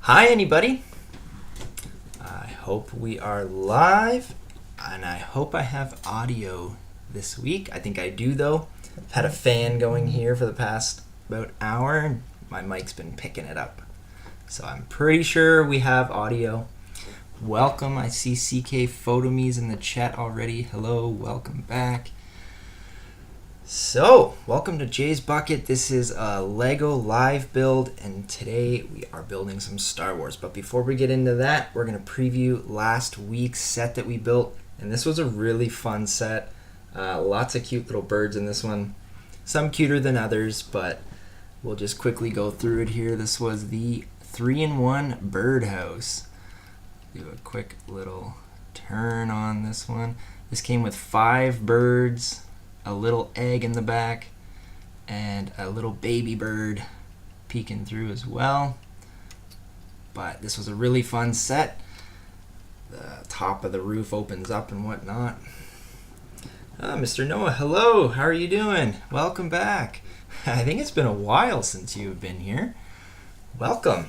Hi, anybody. I hope we are live, and I hope I have audio this week. I think I do, though. I've had a fan going here for the past about hour, and my mic's been picking it up. So I'm pretty sure we have audio. Welcome. I see CK Photome's in the chat already. Hello, welcome back. So, welcome to JaysBucket. This is a Lego live build, and today we are building some Star Wars. But before we get into that, we're going to preview last week's set that we built, and this was a really fun set. Lots of cute little birds in this one. Some cuter than others, but we'll just quickly go through it here. This was the 3-in-1 birdhouse. Do a quick little turn on this one. This came with 5 birds, a little egg in the back, and a little baby bird peeking through as well. But this was a really fun set. The top of the roof opens up and whatnot. Mr. Noah, hello, how are you doing? Welcome back. I think it's been a while since you've been here. Welcome.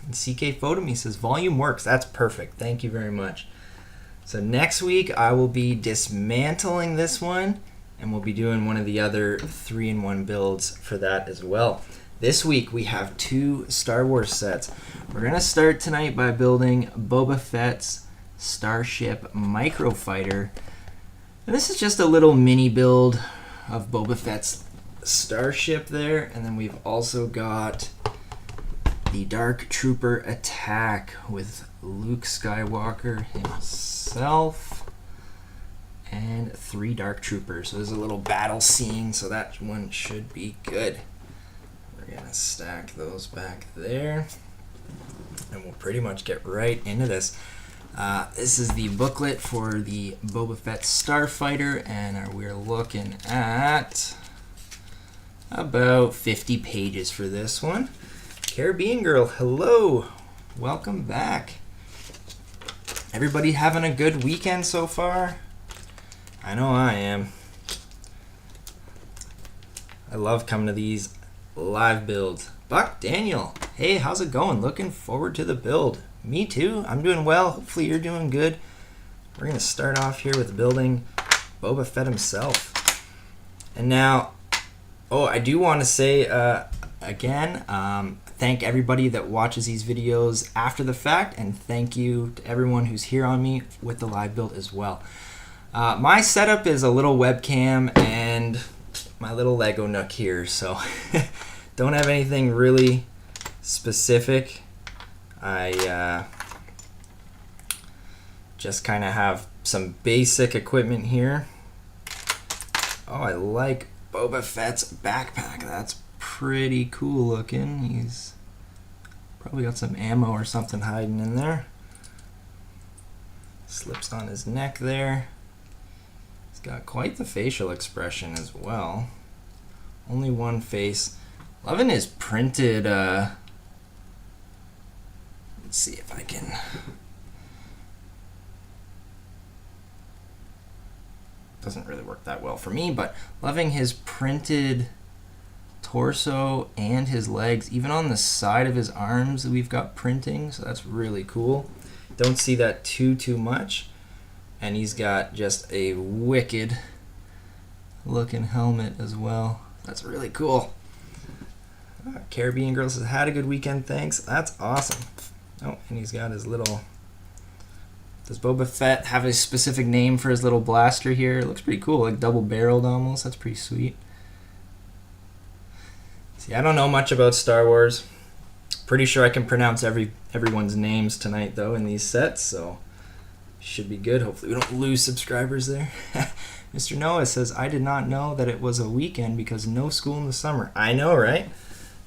And CK Photomy says volume works. That's perfect. Thank you very much. So next week I will be dismantling this one, and we'll be doing one of the other 3-in-1 builds for that as well. This week we have 2 Star Wars sets. We're going to start tonight by building Boba Fett's Starship Microfighter. And this is just a little mini build of Boba Fett's Starship there. And then we've also got the Dark Trooper attack with Luke Skywalker himself and 3 Dark Troopers. So there's a little battle scene, so that one should be good. We're gonna stack those back there, and we'll pretty much get right into this. This is the booklet for the Boba Fett Starfighter, and we're looking at about 50 pages for this one. Caribbean Girl, hello, welcome back. Everybody having a good weekend so far? I know I am. I love coming to these live builds. Buck Daniel, hey, how's it going? Looking forward to the build. Me too. I'm doing well. Hopefully you're doing good. We're going to start off here with building Boba Fett himself. And now, I do want to say again, thank everybody that watches these videos after the fact, and thank you to everyone who's here on me with the live build as well. My setup is a little webcam and my little Lego nook here, so don't have anything really specific. I just kind of have some basic equipment here. Oh, I like Boba Fett's backpack. That's pretty cool looking. He's probably got some ammo or something hiding in there. Slips on his neck there. He's got quite the facial expression as well. Only one face. Loving his printed, let's see if I can. Doesn't really work that well for me, but loving his printed torso and his legs. Even on the side of his arms we've got printing, so that's really cool. Don't see that too much. And he's got just a wicked looking helmet as well. That's really cool. Caribbean Girl says, had a good weekend, thanks. That's awesome. Oh, and he's got his little... Does Boba Fett have a specific name for his little blaster here? It looks pretty cool, like double-barreled almost. That's pretty sweet. See, I don't know much about Star Wars. Pretty sure I can pronounce everyone's names tonight, though, in these sets, so... should be good. Hopefully we don't lose subscribers there. Mr. Noah says, I did not know that it was a weekend because no school in the summer. I know, right?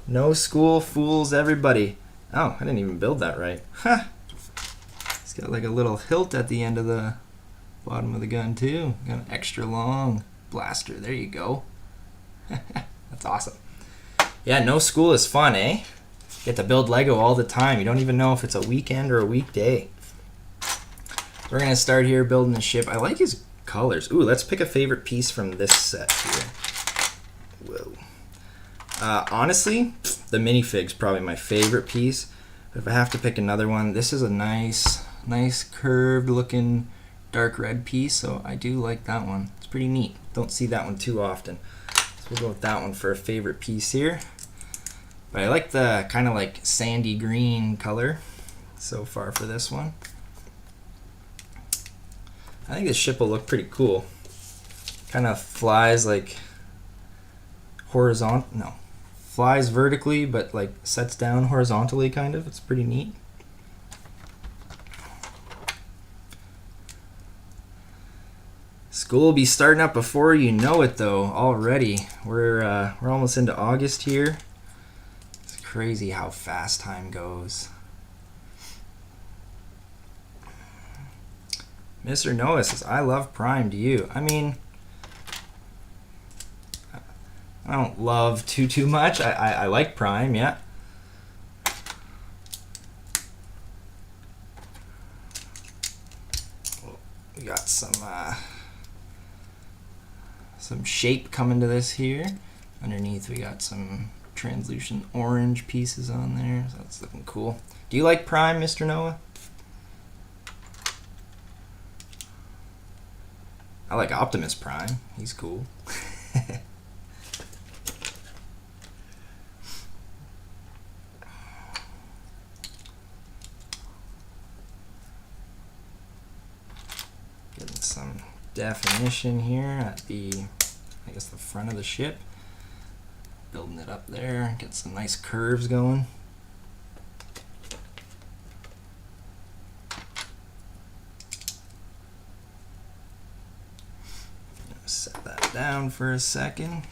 No school fools everybody. Oh, I didn't even build that right. Huh. It's got like a little hilt at the end of the bottom of the gun too. Got an extra long blaster. There you go. That's awesome. Yeah, no school is fun, eh? You get to build Lego all the time. You don't even know if it's a weekend or a weekday. We're going to start here building the ship. I like his colors. Ooh, let's pick a favorite piece from this set here. Whoa. Honestly, the minifig's probably my favorite piece. But if I have to pick another one, this is a nice curved looking dark red piece, so I do like that one. It's pretty neat. Don't see that one too often. So we'll go with that one for a favorite piece here. But I like the kind of like sandy green color so far for this one. I think this ship will look pretty cool. Kind of flies like flies vertically, but like sets down horizontally kind of. It's pretty neat. School will be starting up before you know it though, already. We're almost into August here. It's crazy how fast time goes. Mr. Noah says, I love Prime, do you? I mean, I don't love too much. I like Prime, yeah. We got some shape coming to this here. Underneath we got some translucent orange pieces on there, so that's looking cool. Do you like Prime, Mr. Noah? I like Optimus Prime. He's cool. Getting some definition here at the front of the ship. Building it up there. Get some nice curves going. Set that down for a second.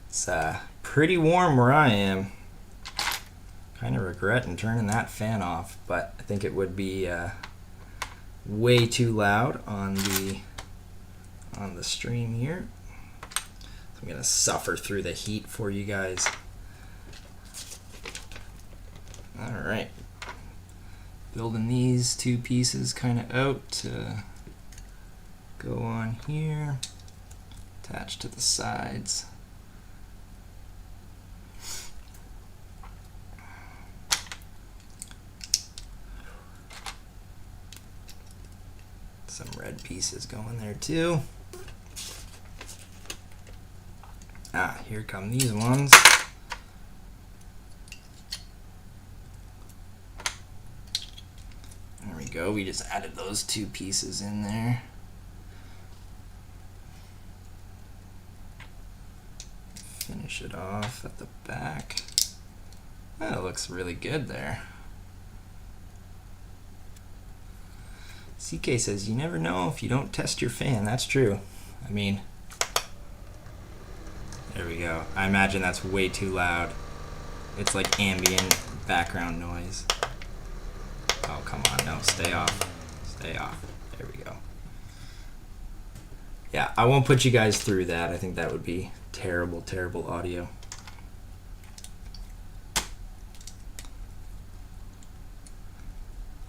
It's pretty warm where I am. Kind of regretting turning that fan off, but I think it would be way too loud on the stream here. So I'm gonna suffer through the heat for you guys. All right. Building these two pieces kind of out to go on here, attached to the sides. Some red pieces going there too. Here come these ones. There we go, we just added those two pieces in there. Finish it off at the back. That looks really good there. CK says, you never know if you don't test your fan. That's true. I mean, there we go. I imagine that's way too loud. It's like ambient background noise. Oh, come on. No, stay off. Stay off. There we go. Yeah, I won't put you guys through that. I think that would be terrible, terrible audio.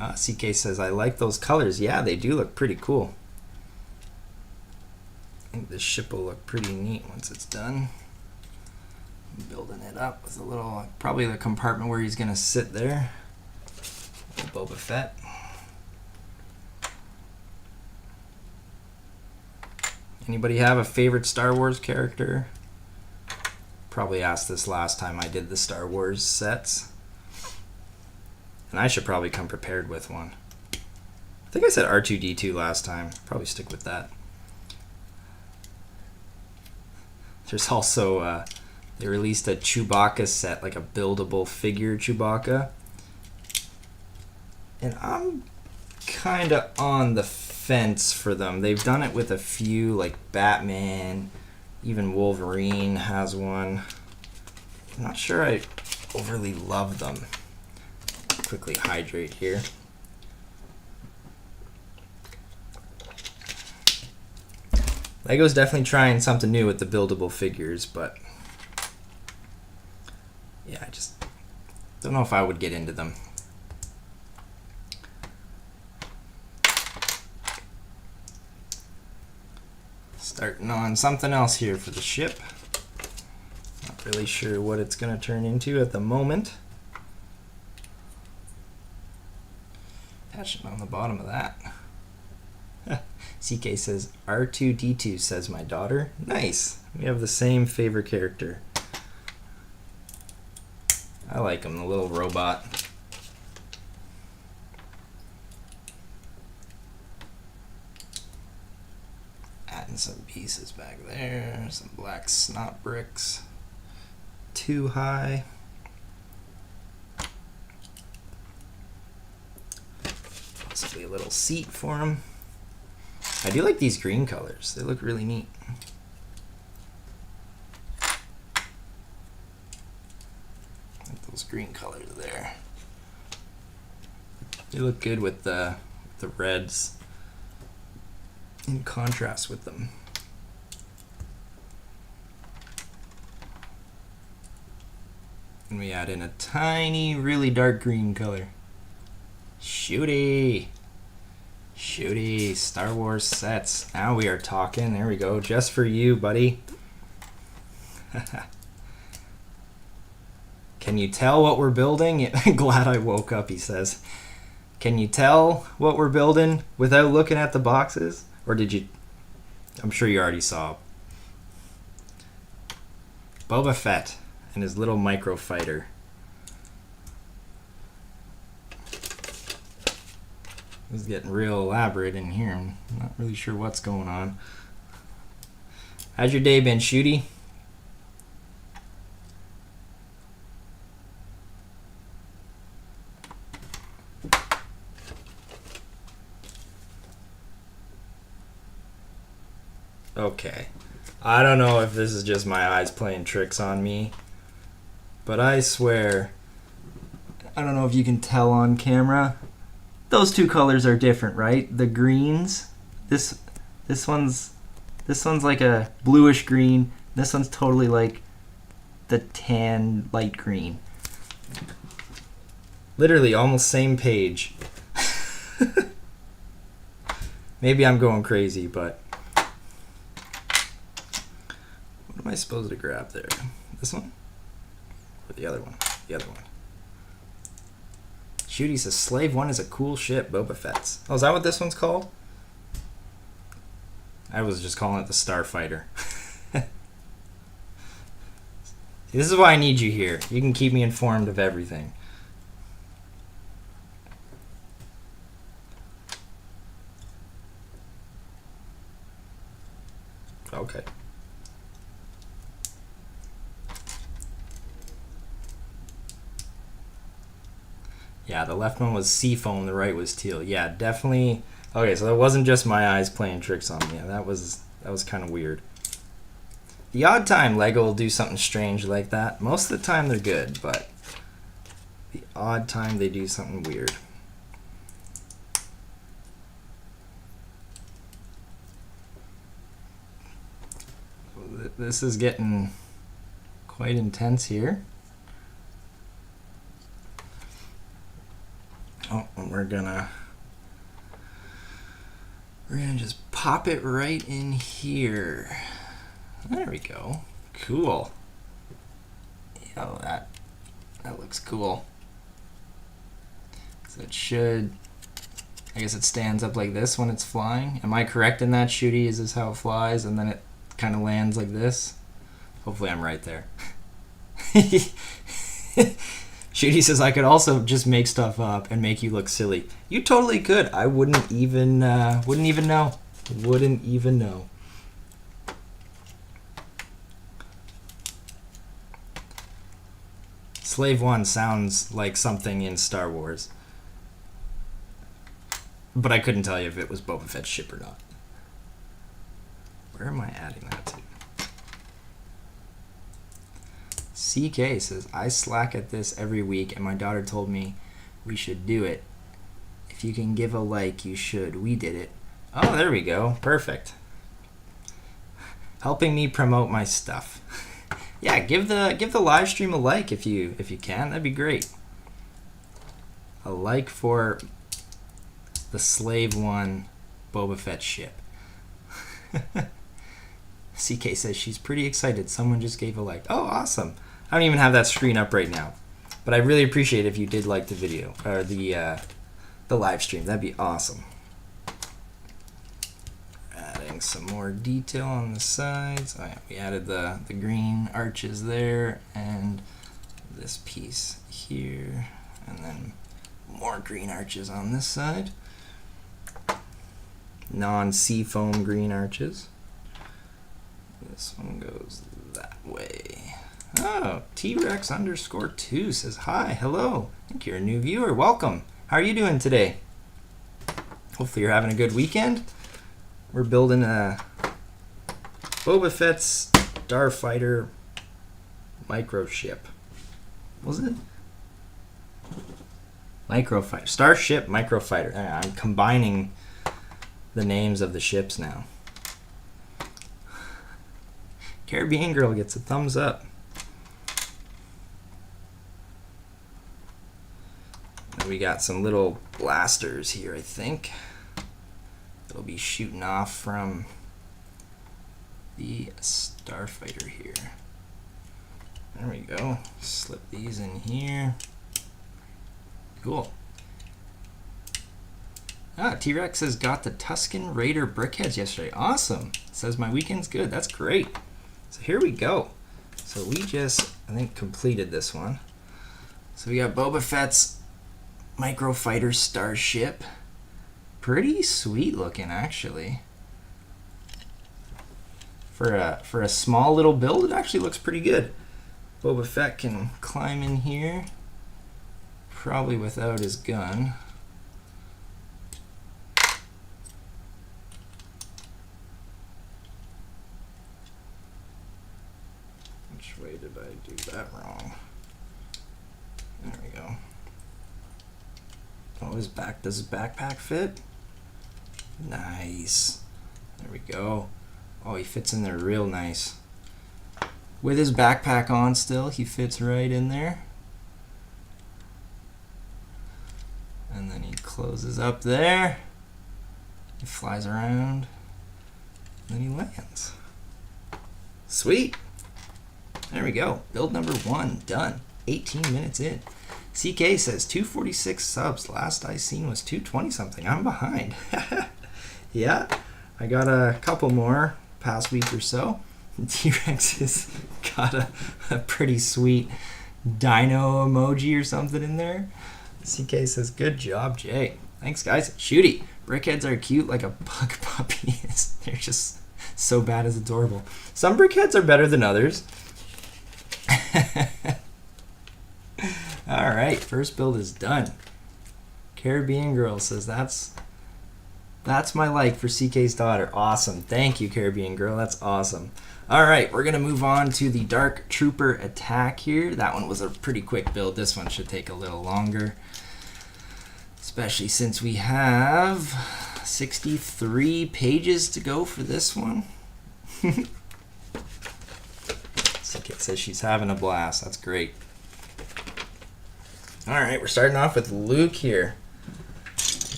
CK says, I like those colors. Yeah, they do look pretty cool. I think this ship will look pretty neat once it's done. I'm building it up with a little, probably the compartment where he's going to sit there. Boba Fett. Anybody have a favorite Star Wars character? Probably asked this last time I did the Star Wars sets. And I should probably come prepared with one. I think I said R2-D2 last time. Probably stick with that. There's also, they released a Chewbacca set, like a buildable figure Chewbacca. And I'm kind of on the fence for them. They've done it with a few, like Batman, even Wolverine has one. I'm not sure I overly love them. Quickly hydrate here. Lego's definitely trying something new with the buildable figures, but yeah, I just don't know if I would get into them. Starting on something else here for the ship. Not really sure what it's going to turn into at the moment. Attachment on the bottom of that. CK says, R2D2 says my daughter. Nice. We have the same favorite character. I like him, the little robot. Adding some pieces back there. Some black snot bricks. Too high. Possibly a little seat for him. I do like these green colors. They look really neat. Like those green colors there. They look good with the reds in contrast with them. And we add in a tiny, really dark green color. Shooty! Shooty! Star Wars sets. Now we are talking. There we go. Just for you, buddy. Can you tell what we're building? Glad I woke up, he says. Can you tell what we're building without looking at the boxes? Or did you? I'm sure you already saw. Boba Fett and his little Microfighter. This is getting real elaborate in here. I'm not really sure what's going on. How's your day been, Shooty? Okay. I don't know if this is just my eyes playing tricks on me, but I swear, I don't know if you can tell on camera. Those two colors are different, right? The greens, this one's like a bluish green. This one's totally like the tan light green. Literally almost same page. Maybe I'm going crazy, but what am I supposed to grab there? This one? Or the other one? The other one. Shooty says, Slave 1 is a cool ship, Boba Fett's. Oh, is that what this one's called? I was just calling it the Starfighter. This is why I need you here. You can keep me informed of everything. Okay. Yeah, the left one was seafoam, the right was teal. Yeah, definitely. Okay, so that wasn't just my eyes playing tricks on me. Yeah, that was kind of weird. The odd time Lego will do something strange like that. Most of the time they're good, but the odd time they do something weird. This is getting quite intense here. Oh, we're gonna just pop it right in here. There we go. Cool. Oh, that looks cool. So it should, I guess it stands up like this when it's flying. Am I correct in that, Shooty? Is this how it flies? And then it kind of lands like this? Hopefully I'm right there. Shooty says, I could also just make stuff up and make you look silly. You totally could. I wouldn't even know. Wouldn't even know. Slave 1 sounds like something in Star Wars. But I couldn't tell you if it was Boba Fett's ship or not. Where am I adding that to? CK says, I slack at this every week and my daughter told me we should do it. If you can give a like, you should. We did it. Oh, there we go. Perfect. Helping me promote my stuff. Yeah, give the live stream a like if you can. That'd be great. A like for the Slave 1 Boba Fett ship. CK says she's pretty excited. Someone just gave a like. Oh, awesome. I don't even have that screen up right now. But I really appreciate it if you did like the video or the live stream. That'd be awesome. Adding some more detail on the sides. Oh yeah, we added the green arches there and this piece here, and then more green arches on this side. Non-seafoam green arches. This one goes that way. Oh, T-Rex_2 says hi, hello. I think you're a new viewer. Welcome. How are you doing today? Hopefully you're having a good weekend. We're building a Boba Fett's Starfighter microship. Was it? Microfighter. Starship Microfighter. I'm combining the names of the ships now. Caribbean Girl gets a thumbs up. And we got some little blasters here, I think. They'll be shooting off from the Starfighter here. There we go. Slip these in here. Cool. T-Rex has got the Tusken Raider brickheads yesterday. Awesome. Says my weekend's good. That's great. So here we go. So we just, I think, completed this one. So we got Boba Fett's Microfighter Starship. Pretty sweet looking, actually. For a small little build, it actually looks pretty good. Boba Fett can climb in here, probably without his gun. Which way did I do that wrong? There we go. Oh, does his backpack fit? Nice. There we go. Oh, he fits in there real nice. With his backpack on still, he fits right in there. And then he closes up there. He flies around. And then he lands. Sweet. There we go. Build number 1 done. 18 minutes in. CK says 246 subs. Last I seen was 220 something. I'm behind. Yeah, I got a couple more past week or so. T-Rex has got a pretty sweet dino emoji or something in there. CK says, good job, Jay. Thanks, guys. Shooty. Brickheads are cute like a pug puppy. They're just so bad it's adorable. Some brickheads are better than others. All right, first build is done. Caribbean Girl says that's my like for CK's daughter. Awesome. Thank you, Caribbean Girl. That's awesome. All right, we're going to move on to the Dark Trooper attack here. That one was a pretty quick build. This one should take a little longer, especially since we have 63 pages to go for this one. CK says she's having a blast. That's great. All right, we're starting off with Luke here.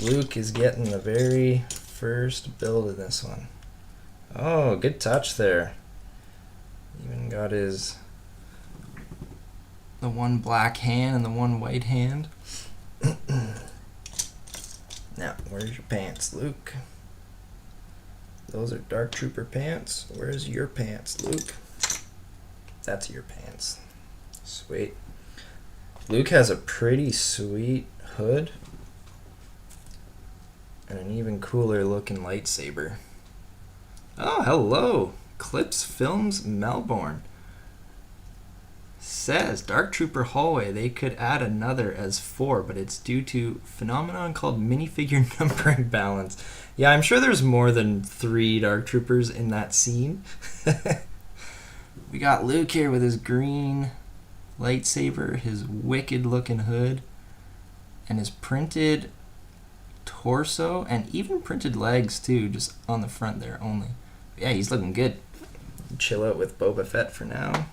Luke is getting the very first build of this one. Oh, good touch there. Even got the one black hand and the one white hand. Now, where's your pants, Luke? Those are Dark Trooper pants. Where's your pants, Luke? That's your pants. Sweet. Luke has a pretty sweet hood and an even cooler looking lightsaber. Oh, hello. Clips Films Melbourne says Dark Trooper hallway. They could add another as 4, but it's due to phenomenon called minifigure numbering balance. Yeah, I'm sure there's more than 3 Dark Troopers in that scene. We got Luke here with his green lightsaber, his wicked looking hood, and his printed torso, and even printed legs too, just on the front there only. But yeah, he's looking good. Chill out with Boba Fett for now,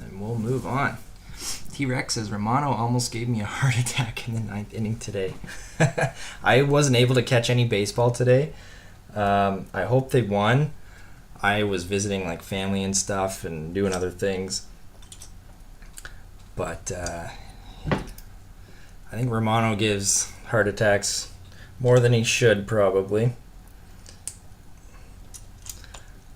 and we'll move on. T-Rex says Romano almost gave me a heart attack in the 9th inning today. I wasn't able to catch any baseball today. I hope they won. I was visiting like family and stuff and doing other things. But I think Romano gives heart attacks more than he should, probably.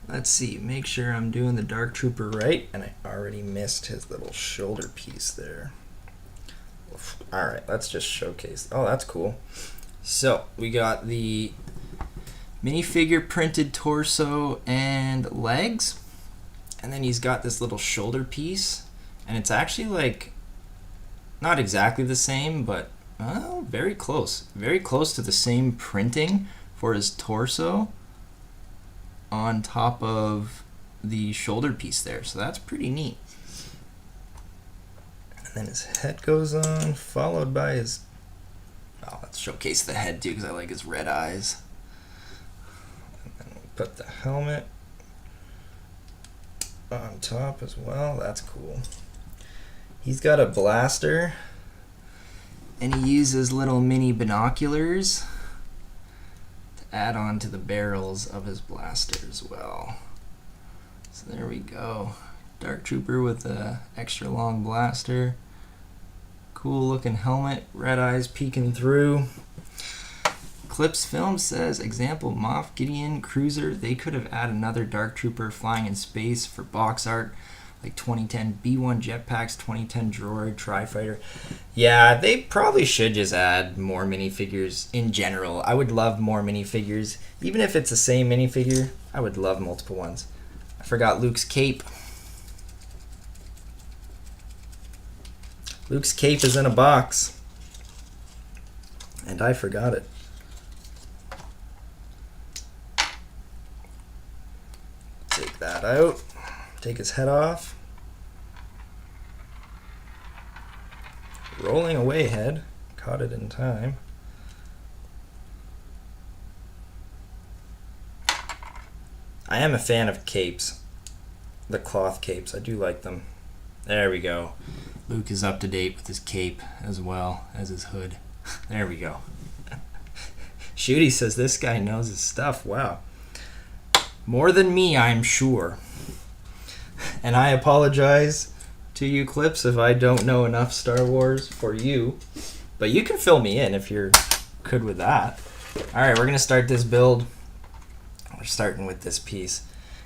Let's see, make sure I'm doing the Dark Trooper right, and I already missed his little shoulder piece there. Alright, let's just showcase. Oh, that's cool. So, we got the minifigure printed torso and legs, and then he's got this little shoulder piece, and it's actually like, not exactly the same, but very close. Very close to the same printing for his torso on top of the shoulder piece there, so that's pretty neat. And then his head goes on, followed by his... Oh, let's showcase the head too, because I like his red eyes. And then we put the helmet on top as well. That's cool. He's got a blaster, and he uses little mini binoculars add on to the barrels of his blaster as well. So there we go. Dark Trooper with a extra long blaster. Cool looking helmet, red eyes peeking through. Clips Film says, example, Moff Gideon Cruiser. They could have added another Dark Trooper flying in space for box art, like 2010 B1 jetpacks, 2010 droid, Tri-Fighter. Yeah, they probably should just add more minifigures in general. I would love more minifigures. Even if it's the same minifigure, I would love multiple ones. I forgot Luke's cape. Luke's cape is in a box. And I forgot it. Take that out. Take his head off. Rolling away head. Caught it in time. I am a fan of capes. The cloth capes. I do like them. There we go. Luke is up to date with his cape as well as his hood. There we go. Shooty says this guy knows his stuff. Wow. More than me, I'm sure. And I apologize to you, Clips, if I don't know enough Star Wars for you. But you can fill me in if you're good with that. Alright, we're going to start this build. We're starting with this piece.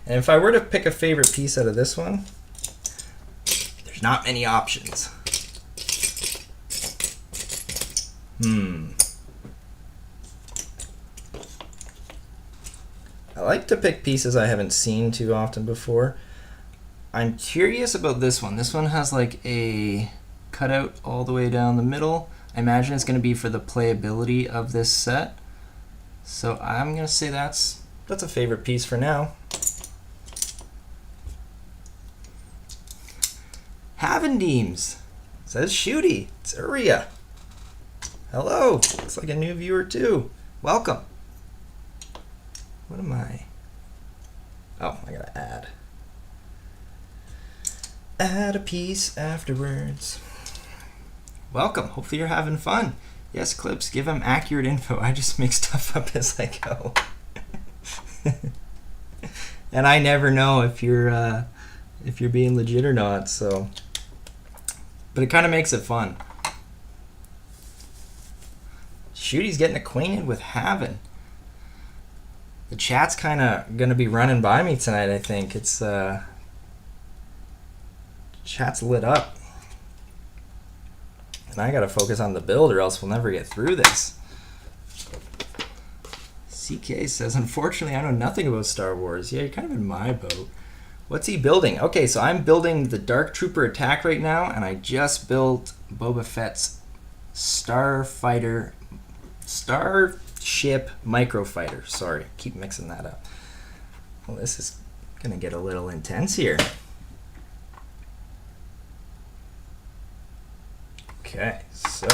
And if I were to pick a favorite piece out of this one, there's not many options. I like to pick pieces I haven't seen too often before. I'm curious about this one. This one has like a cutout all the way down the middle. I imagine it's going to be for the playability of this set. So I'm going to say that's a favorite piece for now. Havendeems says Shooty. It's Uria. Hello. Looks like a new viewer too. Welcome. What am I? Oh, I gotta add. Add a piece afterwards. Welcome. Hopefully you're having fun. Yes, Clips, give them accurate info. I just make stuff up as I go. And I never know if you're being legit or not, so. But it kind of makes it fun. Shooty's getting acquainted with Haven. The chat's kind of going to be running by me tonight, I think. It's, chat's lit up. And I got to focus on the build or else we'll never get through this. CK says, unfortunately, I know nothing about Star Wars. Yeah, you're kind of in my boat. What's he building? Okay, so I'm building the Dark Trooper attack right now, and I just built Boba Fett's Starship Microfighter. Sorry, keep mixing that up. Well, this is going to get a little intense here. Okay, so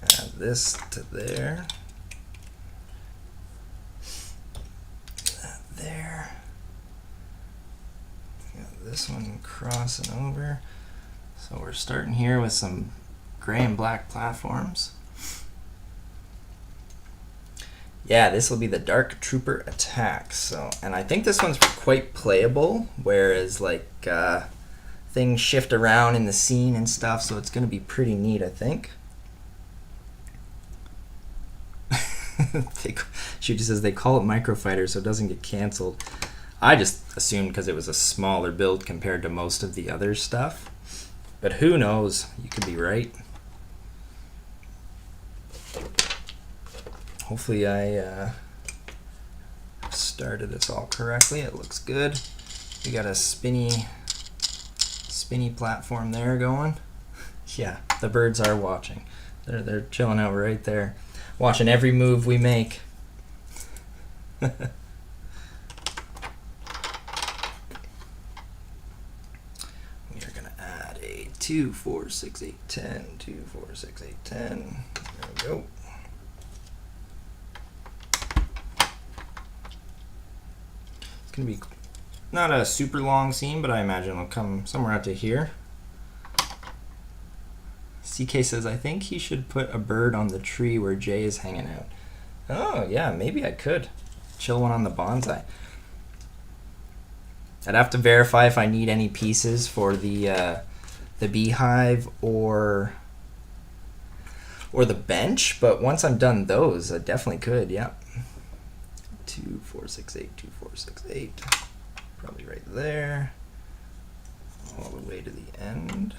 add this to there. That there. Got this one crossing over. So we're starting here with some gray and black platforms. Yeah, this will be the Dark Trooper attack. So, and I think this one's quite playable, whereas like things shift around in the scene and stuff, so it's going to be pretty neat, I think. Shooty says they call it Microfighter so it doesn't get canceled. I just assumed because it was a smaller build compared to most of the other stuff. But who knows? You could be right. Hopefully I started this all correctly. It looks good. We got a spinny platform there going. Yeah, the birds are watching. They're chilling out right there, watching every move we make. We are gonna add a 2, 4, 6, 8, 10. 2, 4, 6, 8, 10. There we go. It's gonna be not a super long scene, but I imagine it'll come somewhere out to here. CK says, I think he should put a bird on the tree where Jay is hanging out. Oh, yeah, maybe I could. Chill one on the bonsai. I'd have to verify if I need any pieces for the beehive or the bench, but once I'm done those, I definitely could, yeah. 2, 4, 6, 8, 2, 4, 6, 8. Probably right there. All the way to the end.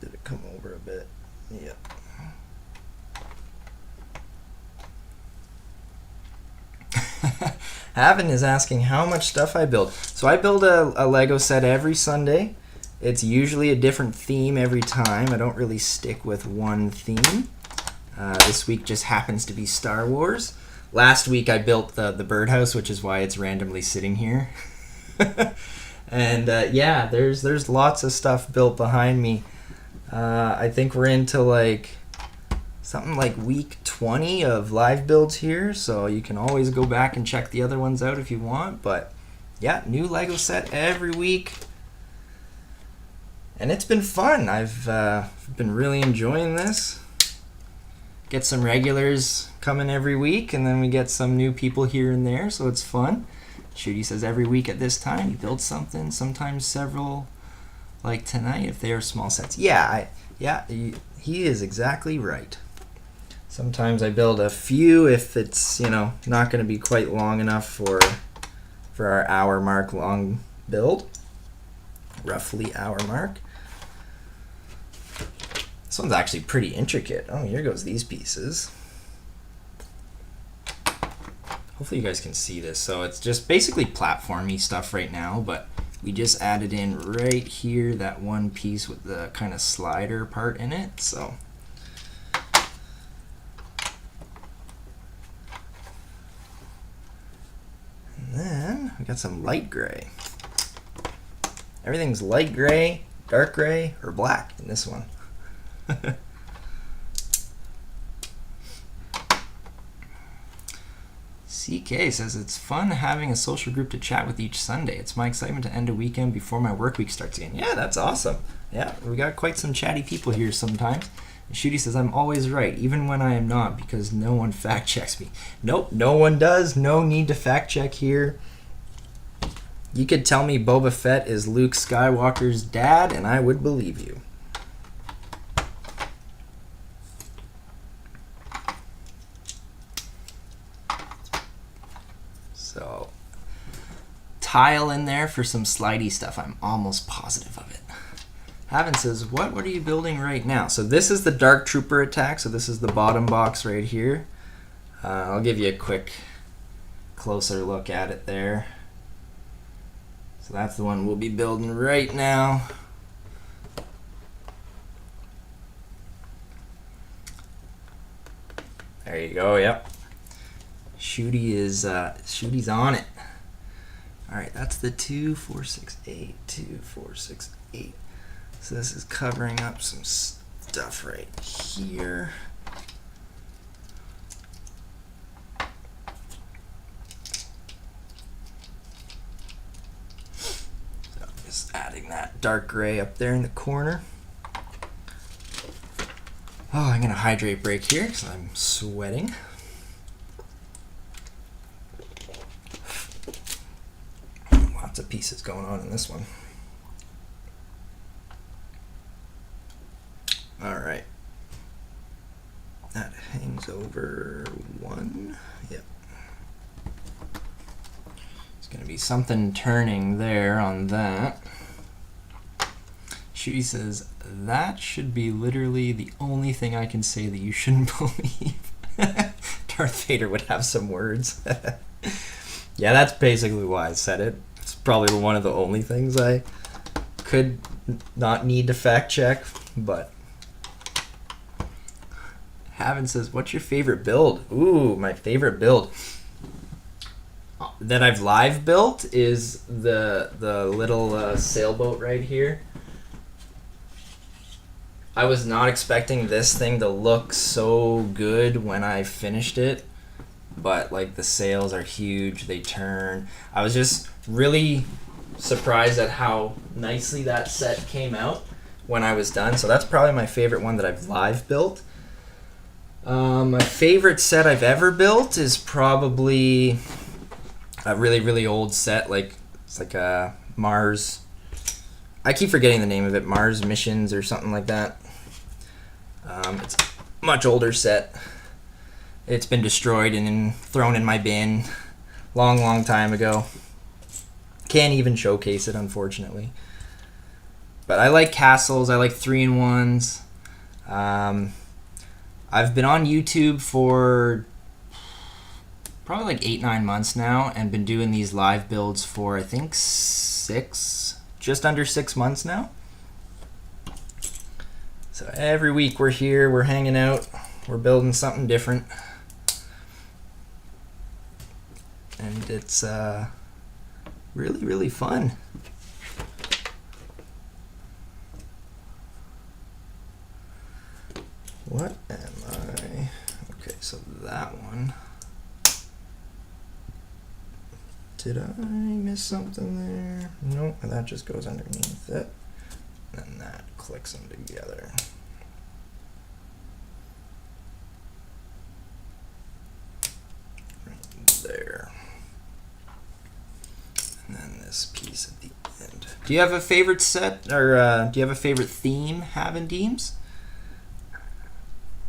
Did it come over a bit? Yep. Havin is asking how much stuff I build. So I build a Lego set every Sunday. It's usually a different theme every time. I don't really stick with one theme. This week just happens to be Star Wars. Last week I built the birdhouse, which is why it's randomly sitting here. And yeah, there's lots of stuff built behind me. I think we're into like something like week 20 of live builds here, so you can always go back and check the other ones out if you want. But yeah, new Lego set every week, and it's been fun. I've been really enjoying this. Get some regulars coming every week, and then we get some new people here and there, so it's fun. Shooty says every week at this time you build something, sometimes several, like tonight if they are small sets. Yeah, he is exactly right. Sometimes I build a few if it's, you know, not going to be quite long enough for our hour mark long build. Roughly hour mark. This one's actually pretty intricate. Oh, here goes these pieces. Hopefully you guys can see this. So it's just basically platformy stuff right now, but we just added in right here that one piece with the kind of slider part in it. So and then we got some light gray. Everything's light gray, dark gray, or black in this one. CK says it's fun having a social group to chat with each Sunday. It's my excitement to end a weekend before my work week starts again. Yeah, that's awesome. Yeah, we got quite some chatty people here sometimes. And Shooty says I'm always right, even when I am not, because no one fact checks me. Nope, no one does. No need to fact check here. You could tell me Boba Fett is Luke Skywalker's dad, and I would believe you. So, tile in there for some slidey stuff. I'm almost positive of it. Havin says, what are you building right now? So this is the Dark Trooper attack. So this is the bottom box right here. I'll give you a quick, closer look at it there. So that's the one we'll be building right now. There you go, yep. Shooty's on it. All right, that's the 2, 4, 6, 8, 2, 4, 6, 8. So this is covering up some stuff right here. So just adding that dark gray up there in the corner. Oh, I'm gonna hydrate break here because I'm sweating. Lots of pieces going on in this one. All right. That hangs over one. Yep. There's going to be something turning there on that. Shooty says, that should be literally the only thing I can say that you shouldn't believe. Darth Vader would have some words. Yeah, that's basically why I said it. It's probably one of the only things I could not need to fact check, but... Havin says, what's your favorite build? Ooh, my favorite build that I've live built is the little sailboat right here. I was not expecting this thing to look so good when I finished it, but like the sails are huge, they turn. I was just really surprised at how nicely that set came out when I was done. So that's probably my favorite one that I've live built. My favorite set I've ever built is probably a really, really old set. Like it's like a Mars. I keep forgetting the name of it. Mars Missions or something like that. It's a much older set. It's been destroyed and thrown in my bin long, long time ago. Can't even showcase it, unfortunately. But I like castles. I like 3-in-1s. I've been on YouTube for probably like 8-9 months now and been doing these live builds for I think just under 6 months now. So every week we're here, we're hanging out, we're building something different. And it's really, really fun. What am I? Okay, so that one. Did I miss something there? Nope, that just goes underneath it. And that clicks them together. Right there. And then this piece at the end. Do you have a favorite set, or do you have a favorite theme, Havin Deems?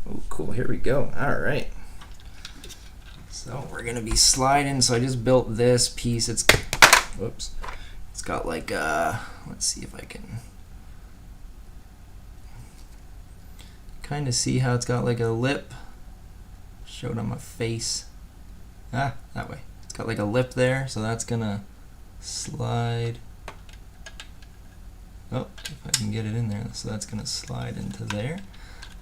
Oh, cool. Here we go. All right. So we're going to be sliding. So I just built this piece. It's got like, let's see if I can kind of see how it's got like a lip. Showed on my face. That way. It's got like a lip there. So that's going to slide. Oh, if I can get it in there. So that's going to slide into there.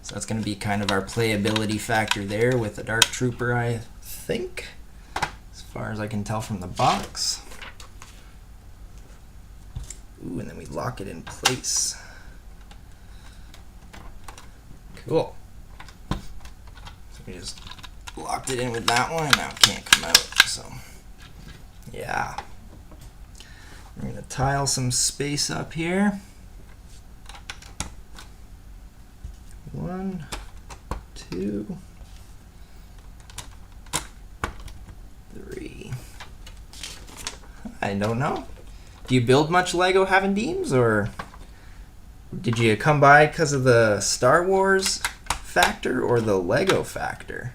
So that's going to be kind of our playability factor there with the Dark Trooper, I think, as far as I can tell from the box. Ooh, and then we lock it in place. Cool. So we just locked it in with that one, and now it can't come out. So, yeah. We're going to tile some space up here. 1, 2, 3. I don't know. Do you build much Lego Havin Deems, or did you come by because of the Star Wars factor or the Lego factor?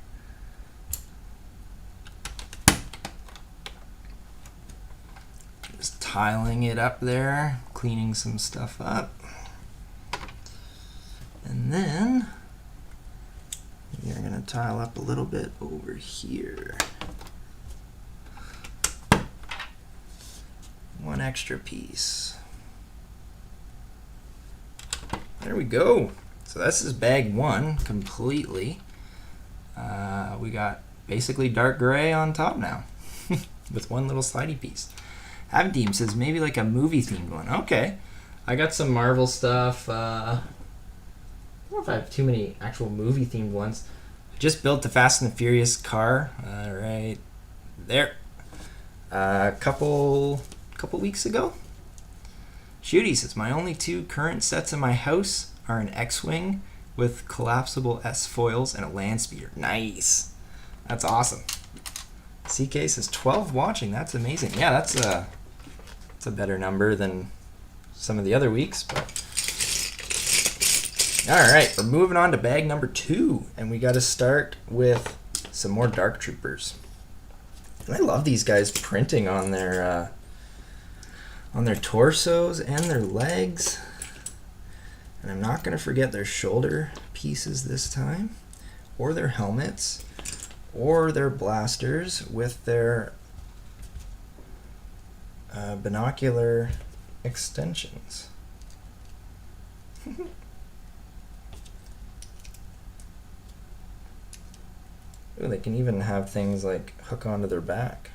Just tiling it up there, cleaning some stuff up. And then you're going to tile up a little bit over here. One extra piece. There we go. So this is bag 1 completely. We got basically dark gray on top now with one little slidey piece. Havin says maybe like a movie themed one. Okay. I got some Marvel stuff. I don't know if I have too many actual movie themed ones. I just built the Fast and the Furious car right there a couple weeks ago. Shooty says my only 2 current sets in my house are an X-Wing with collapsible S foils and a land speeder. Nice. That's awesome. CK says 12 watching. That's amazing. Yeah, that's a better number than some of the other weeks. But all right, we're moving on to bag number 2, and we got to start with some more Dark Troopers. And I love these guys printing on their torsos and their legs. And I'm not going to forget their shoulder pieces this time, or their helmets, or their blasters with their binocular extensions. Ooh, they can even have things like hook onto their back.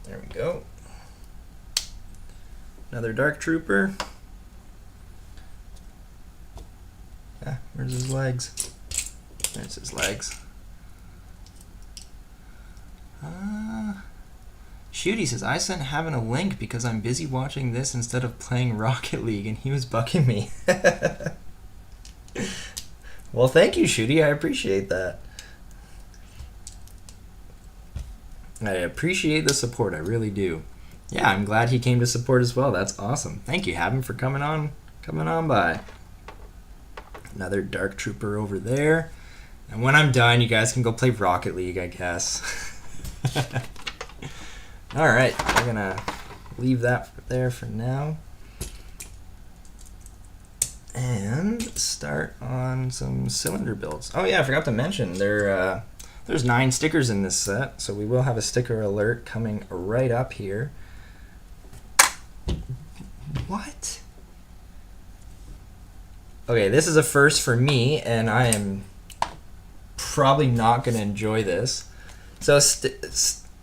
There we go. Another Dark Trooper. Ah, where's his legs? There's his legs. Shoot, he says, I sent Having a link because I'm busy watching this instead of playing Rocket League, and he was bucking me. Well, thank you, Shooty. I appreciate that. I appreciate the support. I really do. Yeah, I'm glad he came to support as well. That's awesome. Thank you, Having, for coming on by. Another Dark Trooper over there. And when I'm done, you guys can go play Rocket League, I guess. All right, we're going to leave that there for now. And start on some cylinder builds. Oh, yeah, I forgot to mention, there's 9 stickers in this set, so we will have a sticker alert coming right up here. What? Okay, this is a first for me, and I am probably not going to enjoy this. So,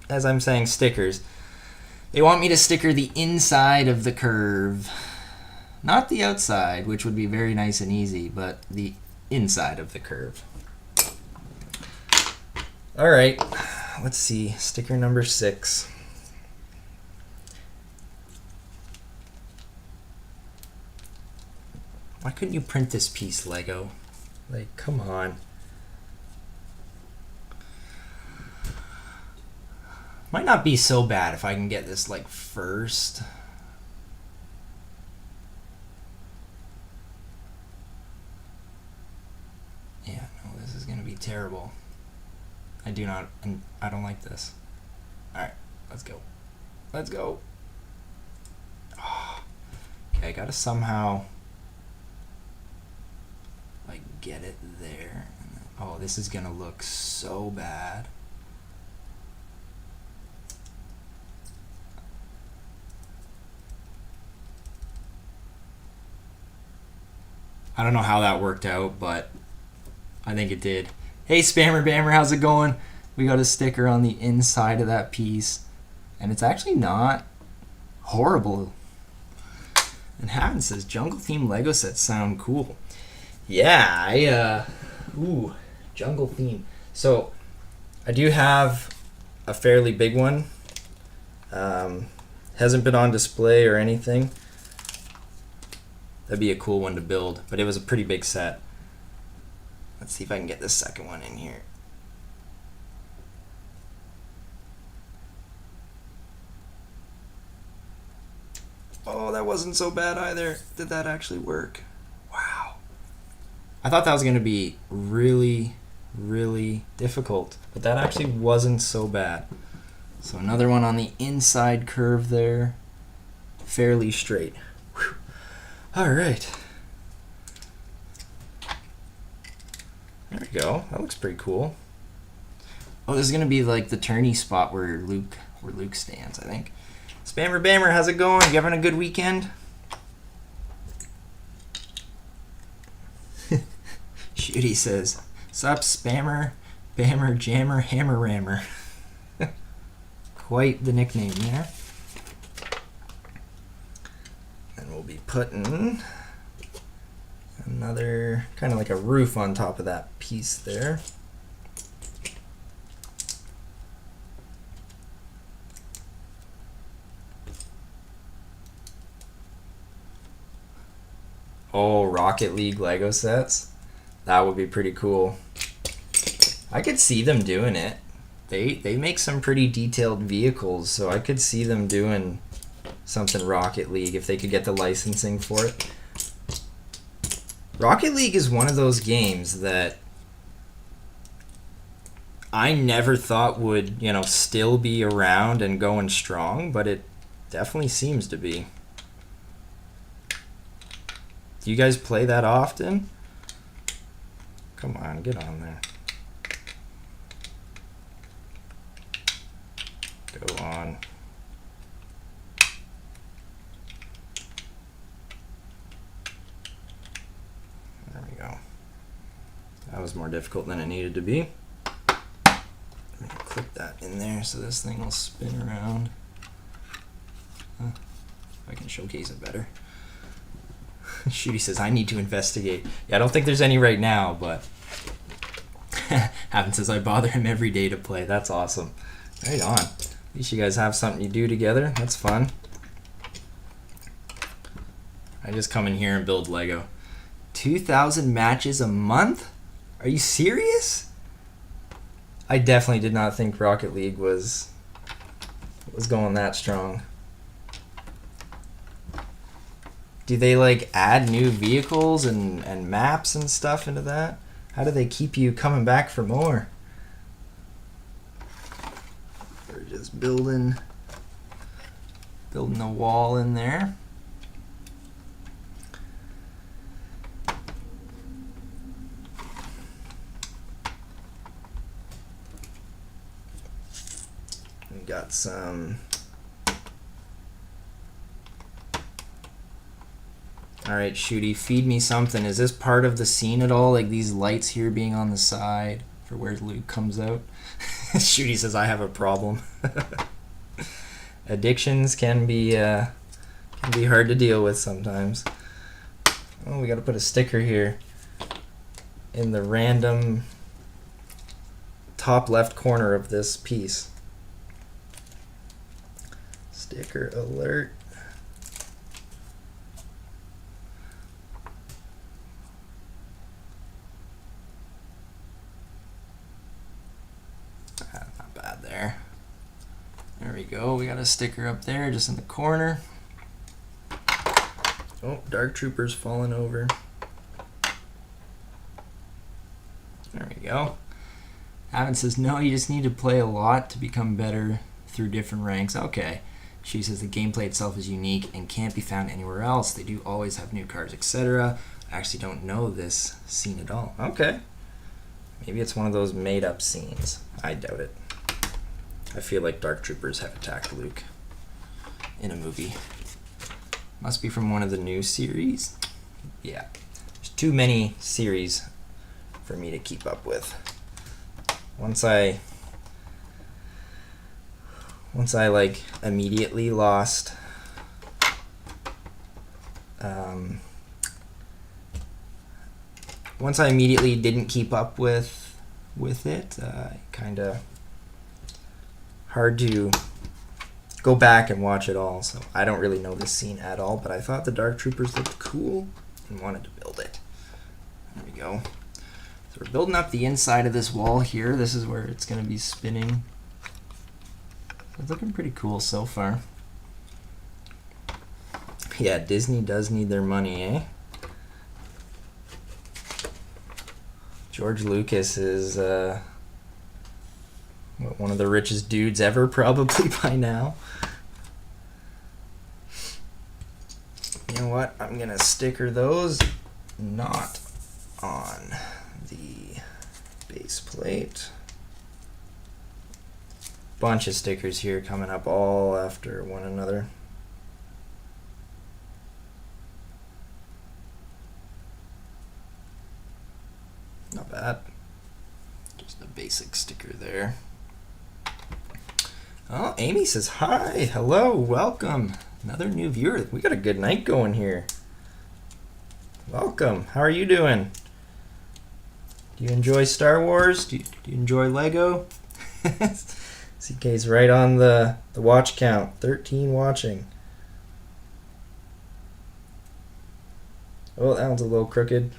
as I'm saying, stickers. They want me to sticker the inside of the curve. Not the outside, which would be very nice and easy, but the inside of the curve. All right, let's see. Sticker number 6. Why couldn't you print this piece, Lego? Like, come on. Might not be so bad if I can get this, like, first. Yeah, no, this is going to be terrible. I don't like this. Alright, let's go. Let's go. Oh, okay, I gotta somehow, like, get it there. Oh, this is gonna look so bad. I don't know how that worked out, but I think it did. Hey, Spammer Bammer, how's it going? We got a sticker on the inside of that piece, and it's actually not horrible. And Haven says, jungle theme Lego sets sound cool. Yeah, jungle theme. So, I do have a fairly big one. Hasn't been on display or anything. That'd be a cool one to build, but it was a pretty big set. Let's see if I can get this second one in here. Oh, that wasn't so bad either. Did that actually work? Wow. I thought that was going to be really, really difficult, but that actually wasn't so bad. So another one on the inside curve there. Fairly straight. Whew. All right. There we go. That looks pretty cool. Oh, this is gonna be like the tourney spot where Luke stands, I think. Spammer Bammer, how's it going? You having a good weekend? Shooty says, "Sup, Spammer, Bammer, Jammer, Hammer Rammer." Quite the nickname there. And we'll be putting another kind of like a roof on top of that piece there. Oh, Rocket League Lego sets? That would be pretty cool. I could see them doing it. They make some pretty detailed vehicles, so I could see them doing something Rocket League if they could get the licensing for it. Rocket League is one of those games that I never thought would, still be around and going strong, but it definitely seems to be. Do you guys play that often? Come on, get on there. Go on. There we go. That was more difficult than it needed to be. I'm gonna clip that in there so this thing will spin around. If I can showcase it better. Shooty says, I need to investigate. Yeah, I don't think there's any right now, but Haven says, I bother him every day to play. That's awesome. Right on. At least you guys have something you do together. That's fun. I just come in here and build Lego. 2,000 matches a month? Are you serious? I definitely did not think Rocket League was going that strong. Do they add new vehicles and maps and stuff into that? How do they keep you coming back for more? We're just building a wall in there. We got some. Alright, Shooty, feed me something. Is this part of the scene at all? Like these lights here being on the side for where Luke comes out? Shooty says, I have a problem. Addictions can be hard to deal with sometimes. Oh, we gotta put a sticker here in the random top left corner of this piece. Sticker alert. Not bad there. There we go. We got a sticker up there just in the corner. Oh, Dark Trooper's falling over. There we go. Avon says, no, you just need to play a lot to become better through different ranks. Okay. She says the gameplay itself is unique and can't be found anywhere else. They do always have new cars, etc. I actually don't know this scene at all. Okay. Maybe it's one of those made-up scenes. I doubt it. I feel like Dark Troopers have attacked Luke in a movie. Must be from one of the new series. Yeah. There's too many series for me to keep up with. Once I immediately lost once I immediately didn't keep up with it, kind of hard to go back and watch it all. So I don't really know this scene at all, but I thought the Dark Troopers looked cool and wanted to build it. There we go. So we're building up the inside of this wall here. This is where it's going to be spinning. It's looking pretty cool so far. Yeah, Disney does need their money, eh? George Lucas is one of the richest dudes ever, probably by now. You know what? I'm going to sticker those not on the base plate. Bunch of stickers here coming up all after one another. Not bad. Just a basic sticker there. Oh, Amy says hi, hello, welcome. Another new viewer. We got a good night going here. Welcome. How are you doing? Do you enjoy Star Wars? Do you enjoy Lego? CK's right on the watch count. 13 watching. Oh, that one's a little crooked.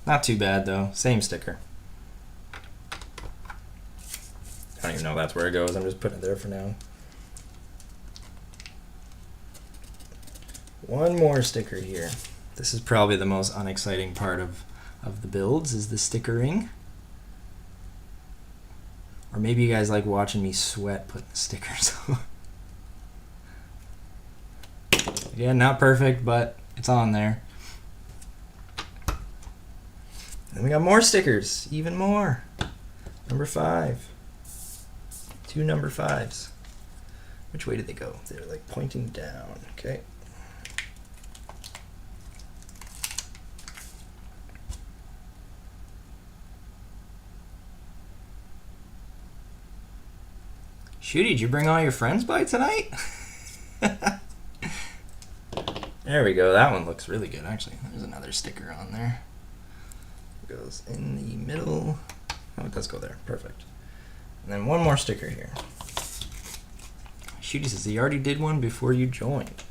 Not too bad though. Same sticker. I don't even know if that's where it goes. I'm just putting it there for now. One more sticker here. This is probably the most unexciting part of the builds, is the stickering. Or maybe you guys like watching me sweat putting the stickers on. Yeah, not perfect, but it's on there. And we got more stickers, even more. Number 5. 2 number 5s. Which way did they go? They're like pointing down. Okay. Shooty, did you bring all your friends by tonight? There we go. That one looks really good, actually. There's another sticker on there. It goes in the middle. Oh, it does go there. Perfect. And then one more sticker here. Shooty says he already did one before you joined.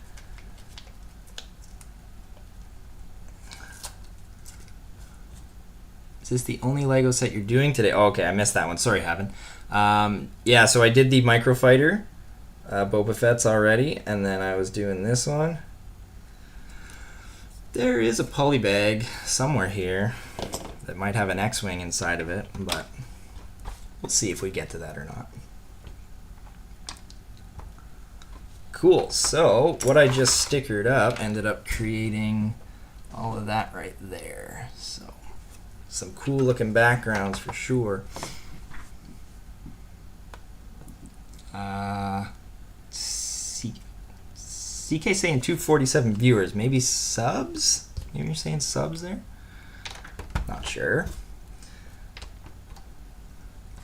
Is this the only Lego set you're doing today? Oh, okay, I missed that one. Sorry, Haven. Yeah, so I did the Microfighter. Boba Fett's already, and then I was doing this one. There is a poly bag somewhere here that might have an X-Wing inside of it, but we'll see if we get to that or not. Cool, so what I just stickered up ended up creating all of that right there. So some cool looking backgrounds for sure. CK saying 247 viewers, maybe subs? Maybe you're saying subs there? Not sure.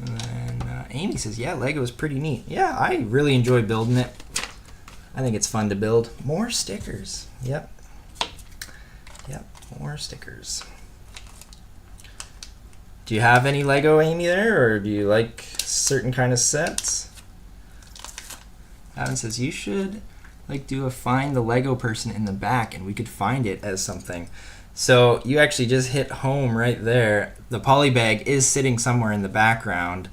And then Amy says, yeah, Lego is pretty neat. Yeah, I really enjoy building it. I think it's fun to build. More stickers. Yep. Yep, more stickers. Do you have any Lego, Amy, there, or do you like certain kind of sets? Adam says, you should like do a find the Lego person in the back, and we could find it as something. So you actually just hit home right there. The poly bag is sitting somewhere in the background.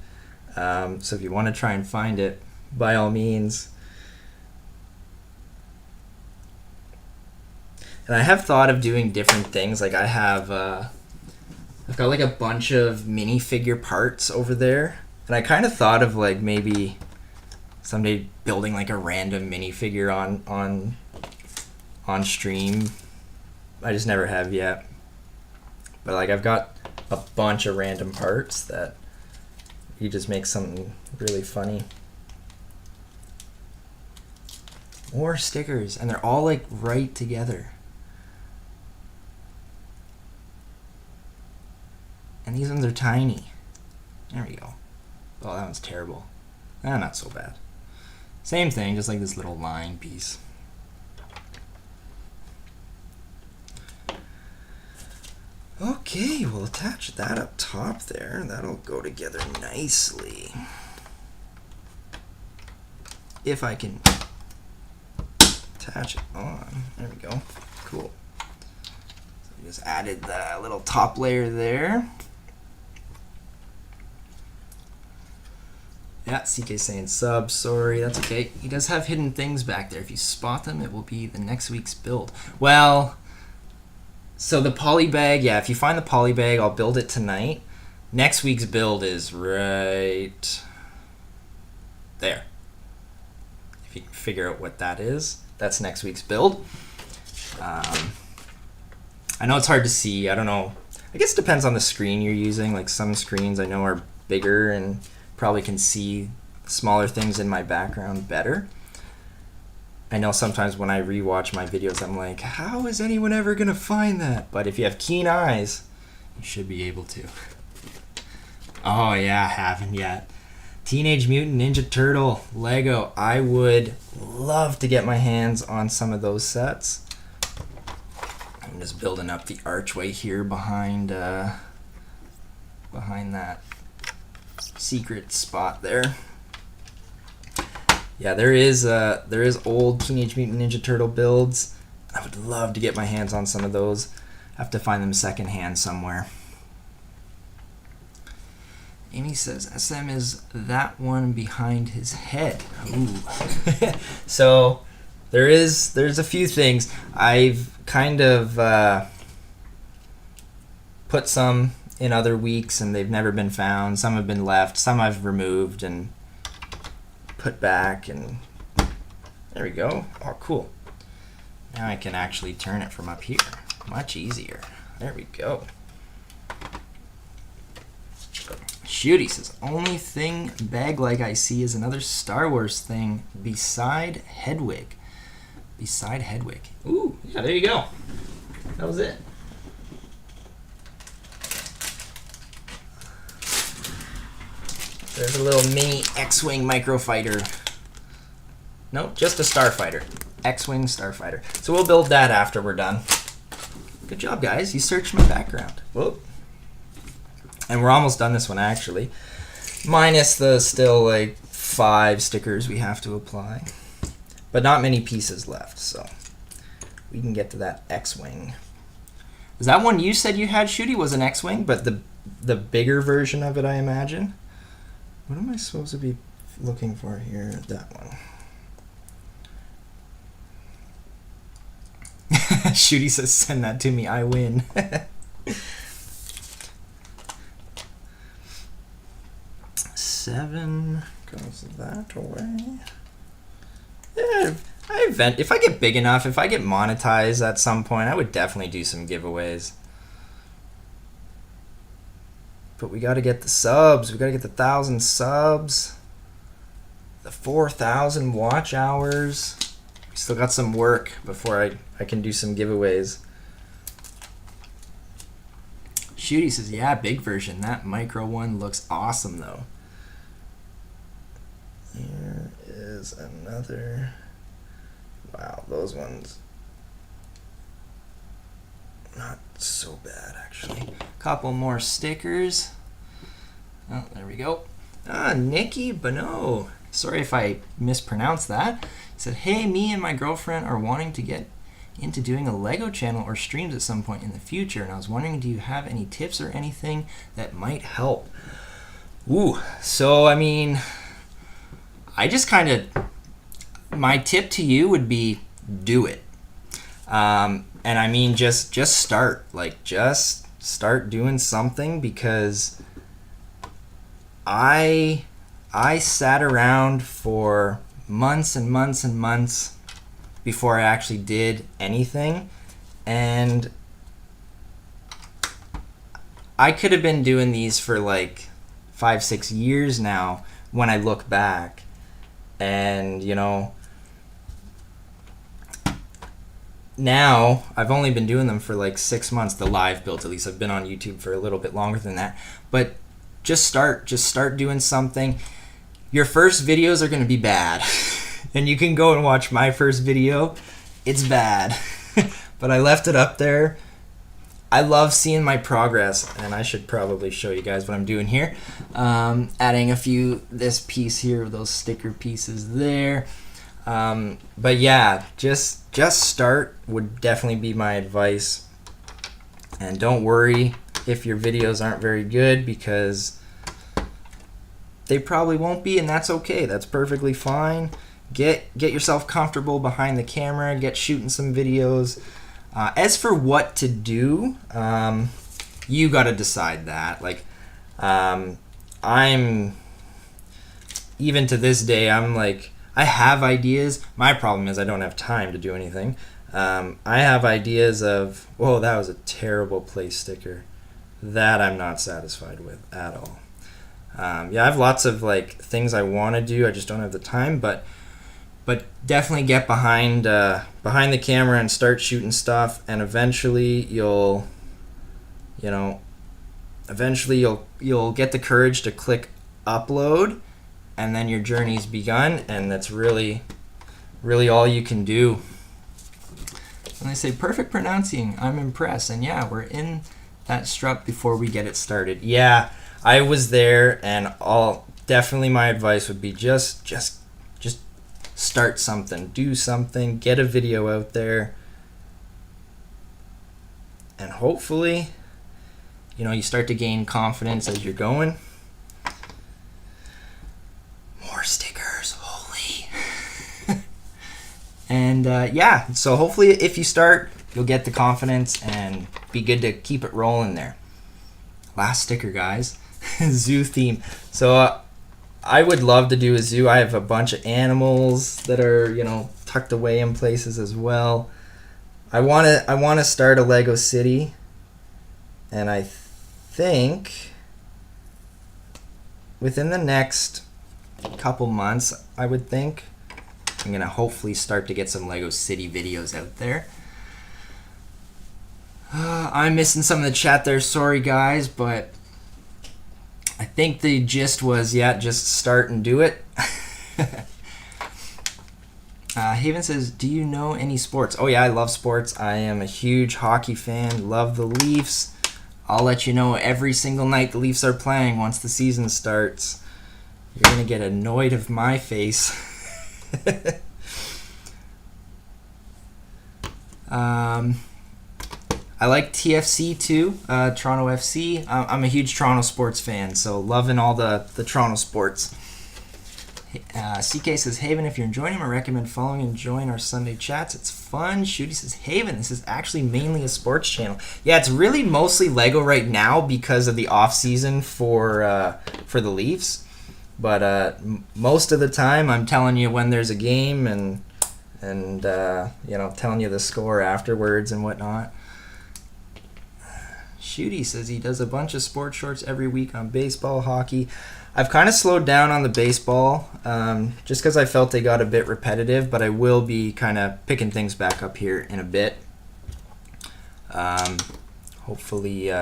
So if you want to try and find it, by all means. And I have thought of doing different things. Like I have, I've got like a bunch of minifigure parts over there. And I kind of thought of like maybe someday building like a random minifigure on stream. I just never have yet. But like I've got a bunch of random parts that you just make something really funny. More stickers, and they're all like right together. And these ones are tiny. There we go. Oh, that one's terrible. Not so bad. Same thing, just like this little line piece. Okay, we'll attach that up top there. That'll go together nicely. If I can attach it on. There we go. Cool. So we just added the little top layer there. Yeah, CK saying sub, sorry, that's okay. He does have hidden things back there. If you spot them, it will be the next week's build. Well, so the poly bag, yeah, if you find the poly bag, I'll build it tonight. Next week's build is right there. If you can figure out what that is, that's next week's build. I know it's hard to see. I don't know. I guess it depends on the screen you're using. Like some screens I know are bigger and probably can see smaller things in my background better. I know sometimes when I rewatch my videos, I'm like, how is anyone ever going to find that? But if you have keen eyes, you should be able to. Oh yeah, haven't yet. Teenage Mutant Ninja Turtle Lego. I would love to get my hands on some of those sets. I'm just building up the archway here behind that secret spot there. Yeah, there is old Teenage Mutant Ninja Turtle builds. I would love to get my hands on some of those. I have to find them secondhand somewhere. Amy says SM is that one behind his head. Ooh. So there's a few things. I've kind of put some in other weeks and they've never been found. Some have been left. Some I've removed and put back, and there we go. Oh, cool. Now I can actually turn it from up here. Much easier. There we go. Shooty says, only thing bag-like I see is another Star Wars thing beside Hedwig. Beside Hedwig. Ooh, yeah, there you go. That was it. There's a little mini X-Wing Microfighter. Nope, just a Starfighter. X-Wing Starfighter. So we'll build that after we're done. Good job, guys. You searched my background. Whoop. And we're almost done this one, actually. Minus the still, like, 5 stickers we have to apply. But not many pieces left, so we can get to that X-Wing. Is that one you said you had, Shooty, was an X-Wing, but the bigger version of it, I imagine? What am I supposed to be looking for here? That one. Shooty says, send that to me, I win. Seven goes that way. Yeah, if I get big enough, if I get monetized at some point, I would definitely do some giveaways. But we got to get the subs. We got to get the 1,000 subs. The 4,000 watch hours. We still got some work before I can do some giveaways. Shooty says, yeah, big version. That micro one looks awesome, though. Here is another. Wow, those ones. Not so bad, actually. Couple more stickers. Oh, there we go. Ah, Nikki Bonneau. Sorry if I mispronounced that. He said, hey, me and my girlfriend are wanting to get into doing a Lego channel or streams at some point in the future, and I was wondering, do you have any tips or anything that might help? Ooh, so I mean, I just kind of, my tip to you would be do it. And I mean, just start. Like, just start doing something, because I sat around for months and months and months before I actually did anything, and I could have been doing these for like 5-6 years now when I look back. And you know, now I've only been doing them for like 6 months, the live builds at least. I've been on YouTube for a little bit longer than that, but just start doing something. Your first videos are going to be bad. And you can go and watch my first video. It's bad. But I left it up there. I love seeing my progress, and I should probably show you guys what I'm doing here. Adding a few, this piece here, those sticker pieces there. But yeah, just start would definitely be my advice. And don't worry if your videos aren't very good, because they probably won't be, and that's okay. That's perfectly fine. Get yourself comfortable behind the camera. Get shooting some videos. As for what to do, you got to decide that. Like, I'm, even to this day, I'm like, I have ideas. My problem is I don't have time to do anything. I have ideas of, whoa, that was a terrible place sticker. That I'm not satisfied with at all. Yeah, I have lots of like things I want to do. I just don't have the time, but definitely get behind the camera and start shooting stuff, and eventually you'll get the courage to click upload, and then your journey's begun, and that's really all you can do. And they say, perfect pronouncing, I'm impressed. And yeah, we're in that strut before we get it started. Yeah, I was there, and definitely my advice would be just start something, do something, get a video out there, and hopefully, you know, you start to gain confidence as you're going. More stickers, holy. And yeah, so hopefully if you start, you'll get the confidence and be good to keep it rolling there. Last sticker, guys. Zoo theme. So I would love to do a zoo. I have a bunch of animals that are, you know, tucked away in places as well. I want to start a Lego city, and I think within the next couple months, I would think I'm going to hopefully start to get some Lego city videos out there. I'm missing some of the chat there. Sorry, guys, but I think the gist was, yeah, just start and do it. Haven says, do you know any sports? Oh, yeah, I love sports. I am a huge hockey fan. Love the Leafs. I'll let you know every single night the Leafs are playing once the season starts. You're going to get annoyed of my face. I like TFC too, Toronto FC. I'm a huge Toronto sports fan, so loving all the Toronto sports. CK says, Haven, if you're enjoying him, I recommend following and join our Sunday chats. It's fun. Shooty says, Haven, this is actually mainly a sports channel. Yeah, it's really mostly Lego right now because of the off season for the Leafs. But most of the time, I'm telling you when there's a game and you know, telling you the score afterwards and whatnot. Shooty says he does a bunch of sports shorts every week on baseball, hockey. I've kind of slowed down on the baseball just because I felt they got a bit repetitive, but I will be kind of picking things back up here in a bit. Hopefully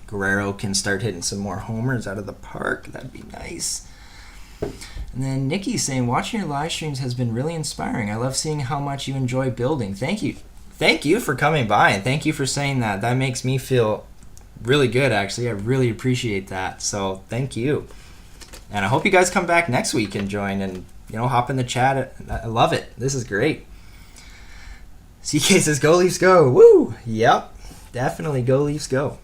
Guerrero can start hitting some more homers out of the park. That'd be nice. And then Nikki's saying, watching your live streams has been really inspiring. I love seeing how much you enjoy building. Thank you. Thank you for coming by, and thank you for saying that. That makes me feel really good, actually. I really appreciate that. So thank you. And I hope you guys come back next week and join and, you know, hop in the chat. I love it. This is great. CK says, go Leafs go. Woo! Yep. Definitely go Leafs go.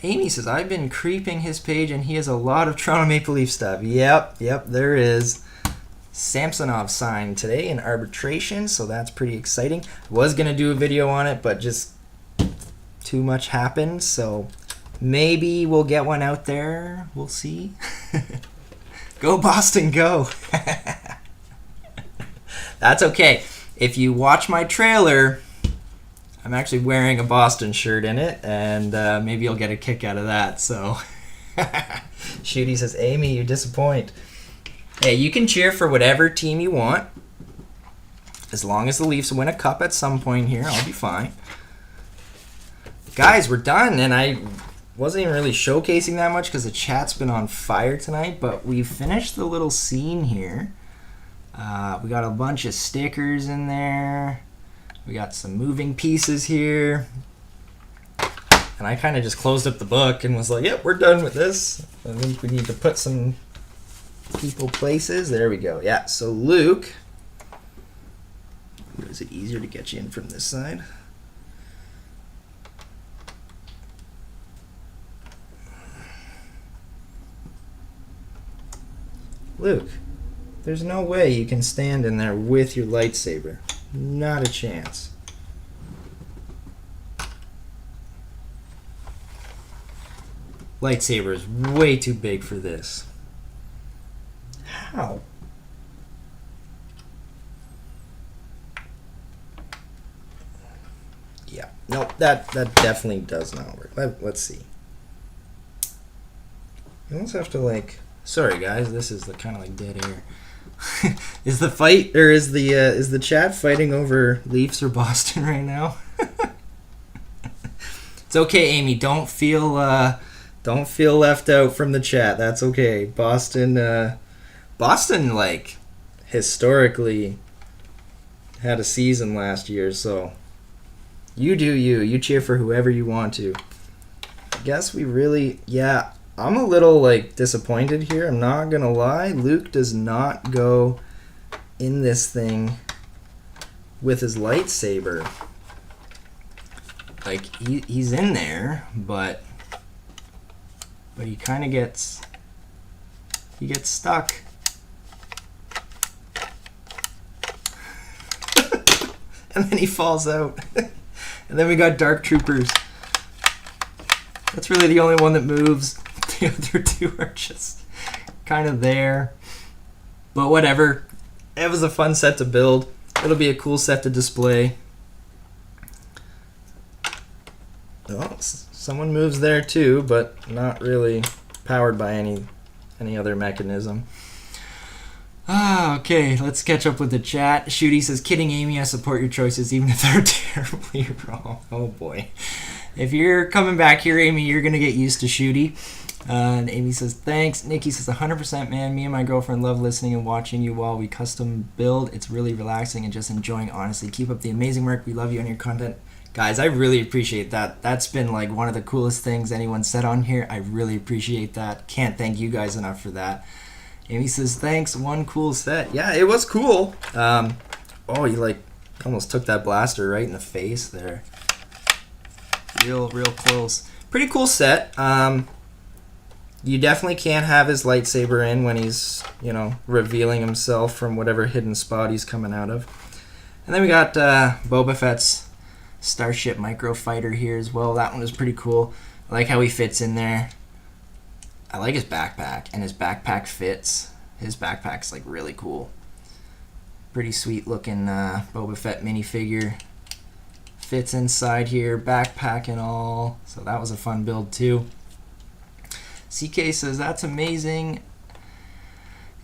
Amy says, I've been creeping his page and he has a lot of Toronto Maple Leaf stuff. Yep, there is. Samsonov signed today in arbitration, so that's pretty exciting. Was going to do a video on it, but just too much happened, so maybe we'll get one out there. We'll see. Go Boston, go. That's okay. If you watch my trailer, I'm actually wearing a Boston shirt in it, and maybe you'll get a kick out of that. So, Shooty says, Amy, you disappoint. Hey, you can cheer for whatever team you want. As long as the Leafs win a cup at some point here, I'll be fine. Guys, we're done, and I wasn't even really showcasing that much because the chat's been on fire tonight, but we finished the little scene here. We got a bunch of stickers in there. We got some moving pieces here. And I kind of just closed up the book and was like, yep, we're done with this. I think we need to put some people places. There we go. Yeah, so Luke. Is it easier to get you in from this side? Luke, there's no way you can stand in there with your lightsaber. Not a chance. Lightsaber is way too big for this. How? Yeah. Nope, that definitely does not work. Let's see. You almost have to like... Sorry guys, this is the kind of like dead air. Is the fight, or is the chat fighting over Leafs or Boston right now? It's okay, Amy. Don't feel left out from the chat. That's okay. Boston, like, historically had a season last year, so you do you. You cheer for whoever you want to. I guess we really, yeah. I'm a little like disappointed here. I'm not gonna lie. Luke does not go in this thing with his lightsaber. Like he's in there, but he kind of gets stuck. And then he falls out. And then we got Dark Troopers. That's really the only one that moves. The other two are just kind of there. But whatever. It was a fun set to build. It'll be a cool set to display. Oh, someone moves there too, but not really powered by any other mechanism. Okay, let's catch up with the chat. Shooty says, kidding Amy, I support your choices even if they're terribly wrong. Oh boy. If you're coming back here, Amy, you're going to get used to Shooty. And Amy says, thanks. Nikki says, 100% man, me and my girlfriend love listening and watching you while we custom build. It's really relaxing and just enjoying, honestly. Keep up the amazing work. We love you and your content. Guys, I really appreciate that. That's been like one of the coolest things anyone said on here. I really appreciate that. Can't thank you guys enough for that. Amy says, thanks, one cool set. Yeah, it was cool. Oh, you like almost took that blaster right in the face there. Real close. Pretty cool set. You definitely can't have his lightsaber in when he's, revealing himself from whatever hidden spot he's coming out of. And then we got Boba Fett's Starship Microfighter here as well. That one was pretty cool. I like how he fits in there. I like his backpack, and his backpack fits. His backpack's like really cool. Pretty sweet looking Boba Fett minifigure. Fits inside here, backpack and all. So that was a fun build too. CK says, that's amazing.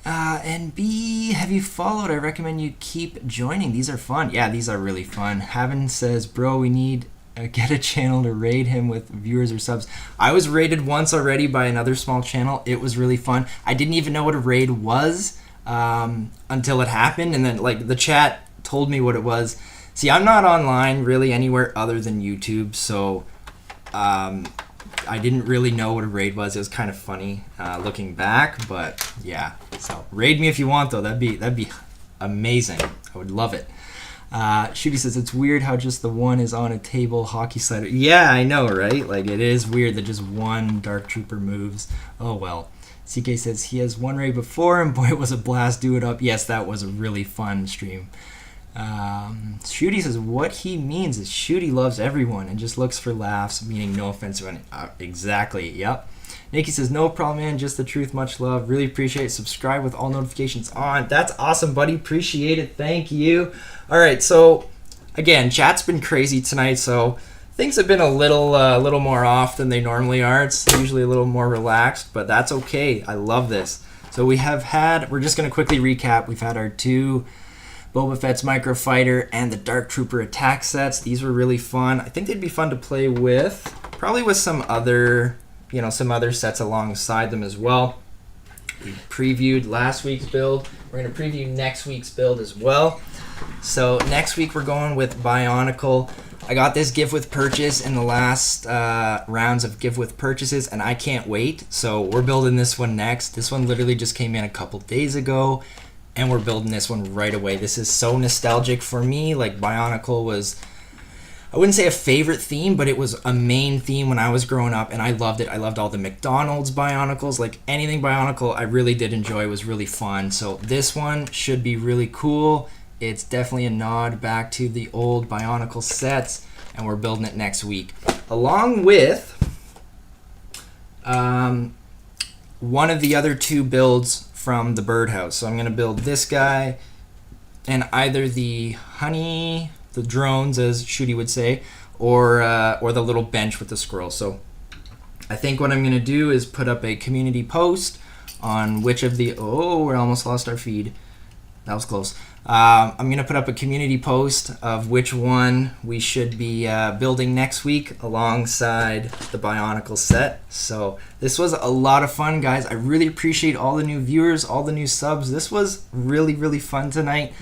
And B, have you followed? I recommend you keep joining. These are fun. Yeah, these are really fun. Havin says, bro, we need get a channel to raid him with viewers or subs. I was raided once already by another small channel. It was really fun. I didn't even know what a raid was until it happened, and then like the chat told me what it was. See, I'm not online really anywhere other than YouTube, so I didn't really know what a raid was. It was kind of funny looking back, but yeah. So raid me if you want though. That'd be amazing. I would love it. Shooty says, it's weird how just the one is on a table hockey slider. Yeah, I know, right? Like, it is weird that just one Dark Trooper moves. Oh, well. CK says, he has one raid before, and boy, it was a blast. Do it up. Yes, that was a really fun stream. Shooty says, what he means is Shooty loves everyone and just looks for laughs, meaning no offense to anyone. Exactly, yep. Nikki says, no problem, man. Just the truth. Much love. Really appreciate it. Subscribe with all notifications on. That's awesome, buddy. Appreciate it. Thank you. All right, so again, chat's been crazy tonight, so things have been a little more off than they normally are. It's usually a little more relaxed, but that's okay. I love this. So we're just going to quickly recap. We've had our two Boba Fett's Microfighter and the Dark Trooper attack sets. These were really fun. I think they'd be fun to play with, probably with some other sets alongside them as well. We previewed last week's build. We're going to preview next week's build as well. So next week we're going with Bionicle. I got this gift with purchase in the last rounds of gift with purchases, and I can't wait. So we're building this one next. This one literally just came in a couple days ago, and we're building this one right away. This is so nostalgic for me. Like, Bionicle was, I wouldn't say a favorite theme, but it was a main theme when I was growing up, and I loved it. I loved all the McDonald's Bionicles. Like, anything Bionicle I really did enjoy. It was really fun. So this one should be really cool. It's definitely a nod back to the old Bionicle sets, and we're building it next week. Along with one of the other two builds from the birdhouse. So I'm going to build this guy and either the drones, as Shooty would say, or the little bench with the squirrel. So I think what I'm going to do is put up a community post on which of the... Oh, we almost lost our feed. That was close. I'm going to put up a community post of which one we should be building next week alongside the Bionicle set. So this was a lot of fun, guys. I really appreciate all the new viewers, all the new subs. This was really, really fun tonight.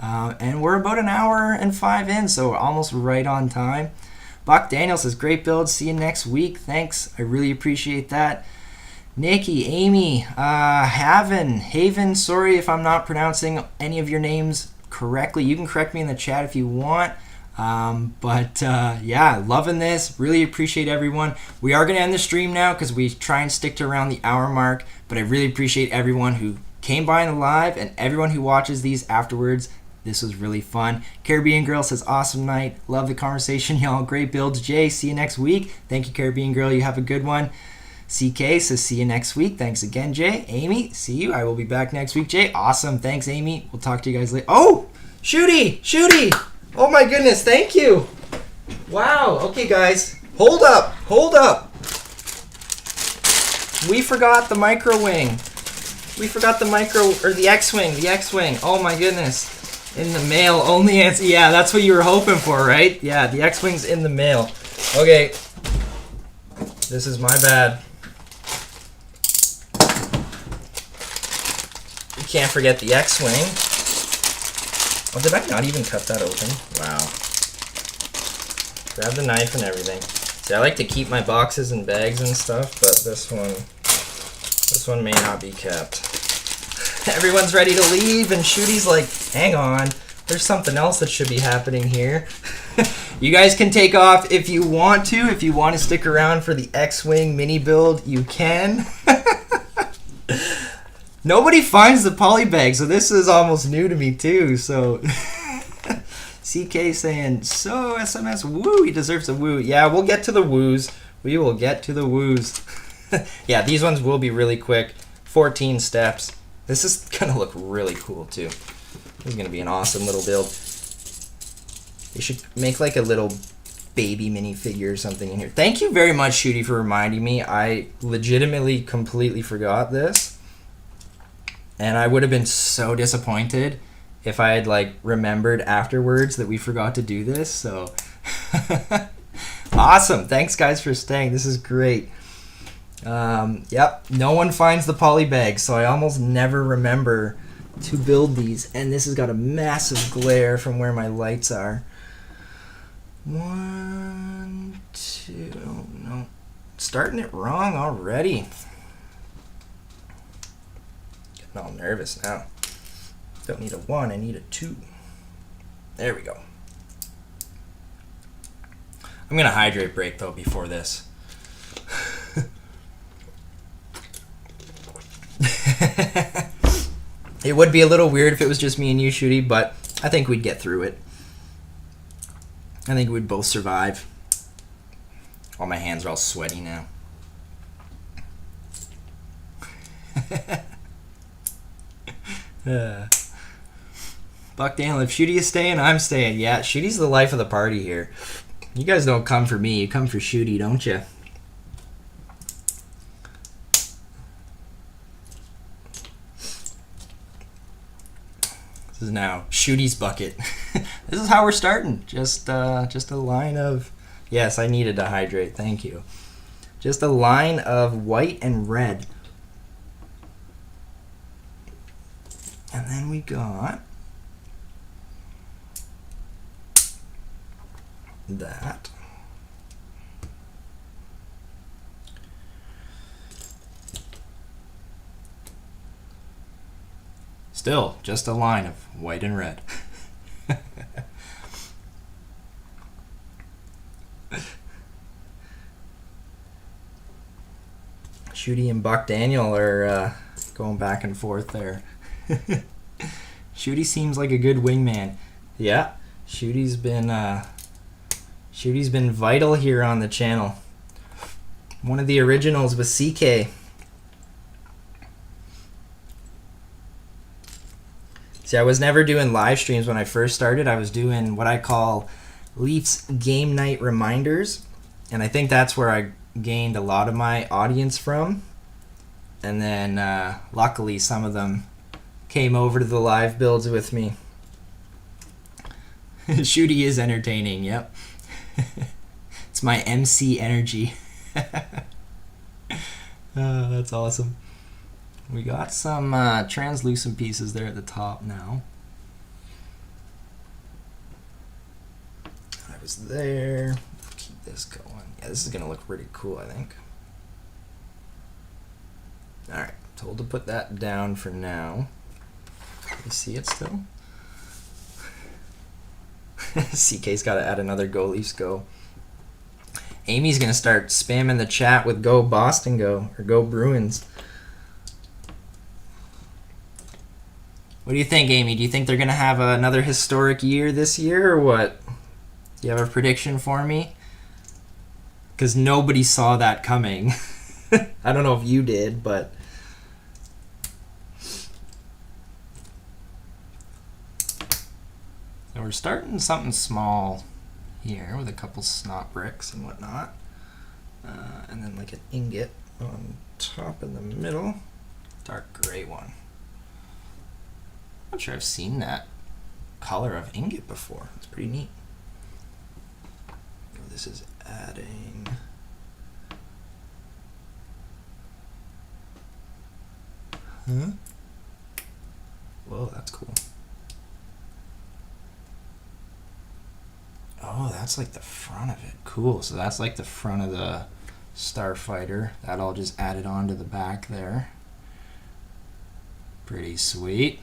And we're about an hour and 5 in, so we're almost right on time. Buck Daniel says, great build. See you next week. Thanks. I really appreciate that. Nikki, Amy, Haven, sorry if I'm not pronouncing any of your names correctly. You can correct me in the chat if you want. Yeah, loving this. Really appreciate everyone. We are going to end the stream now because we try and stick to around the hour mark. But I really appreciate everyone who came by in the live and everyone who watches these afterwards. This was really fun. Caribbean Girl says, awesome night. Love the conversation, y'all. Great builds. Jay, see you next week. Thank you, Caribbean Girl. You have a good one. CK says, see you next week. Thanks again, Jay. Amy, see you. I will be back next week, Jay. Awesome. Thanks, Amy. We'll talk to you guys later. Oh, Shooty. Oh, my goodness. Thank you. Wow. Okay, guys. Hold up. We forgot the micro wing. We forgot the X-wing. The X-wing. Oh, my goodness. In the mail. Only answer. Yeah, that's what you were hoping for, right? Yeah, the X-wing's in the mail. Okay. This is my bad. You can't forget the X-wing. Oh, did I not even cut that open? Wow. Grab the knife and everything. See, I like to keep my boxes and bags and stuff, but this one may not be kept. Everyone's ready to leave, and Shooty's like, hang on, there's something else that should be happening here. You guys can take off if you want to. If you want to stick around for the X-Wing mini build, you can. Nobody finds the poly bag, so this is almost new to me too. So CK saying, so SMS, woo, he deserves a woo. Yeah, we'll get to the woos. We will get to the woos. Yeah, these ones will be really quick. 14 steps. This is going to look really cool too. This is going to be an awesome little build. You should make like a little baby minifigure or something in here. Thank you very much, Shooty, for reminding me. I legitimately completely forgot this. And I would have been so disappointed if I had like remembered afterwards that we forgot to do this. So awesome. Thanks guys for staying. This is great. Yep. No one finds the poly bag, so I almost never remember to build these. And this has got a massive glare from where my lights are. 1, 2, no. Starting it wrong already. Getting all nervous now. Don't need a 1, I need a 2. There we go. I'm gonna hydrate break though before this. It would be a little weird if it was just me and you, Shooty, but I think we'd get through it. I think we'd both survive. Oh, my hands are all sweaty now. Buck Daniel, if Shooty is staying, I'm staying. Yeah, Shooty's the life of the party here. You guys don't come for me, you come for Shooty, don't you? This is now Shooty's bucket. This is how we're starting. Just a line of... Yes, I needed to hydrate. Thank you. Just a line of white and red. And then we got... that. Still, just a line of white and red. Shooty and Buck Daniel are going back and forth there. Shooty seems like a good wingman. Yeah, Shooty's been vital here on the channel. One of the originals was CK. See, I was never doing live streams when I first started. I was doing what I call Leafs game night reminders. And I think that's where I gained a lot of my audience from. And then luckily some of them came over to the live builds with me. Shooty is entertaining, yep. It's my MC energy. Oh, that's awesome. We got some translucent pieces there at the top now. I was there. Keep this going. Yeah, this is going to look pretty cool, I think. Alright, told to put that down for now. You see it still? CK's got to add another Go Leafs Go. Amy's going to start spamming the chat with Go Boston Go, or Go Bruins. What do you think, Amy? Do you think they're going to have another historic year this year, or what? Do you have a prediction for me? Because nobody saw that coming. I don't know if you did, but... So we're starting something small here with a couple snot bricks and whatnot. And then like an ingot on top in the middle. Dark gray one. Not sure I've seen that color of ingot before. It's pretty neat. This is adding... Huh? Whoa, that's cool. Oh, that's like the front of it. Cool. So that's like the front of the Starfighter. That all just added on to the back there. Pretty sweet.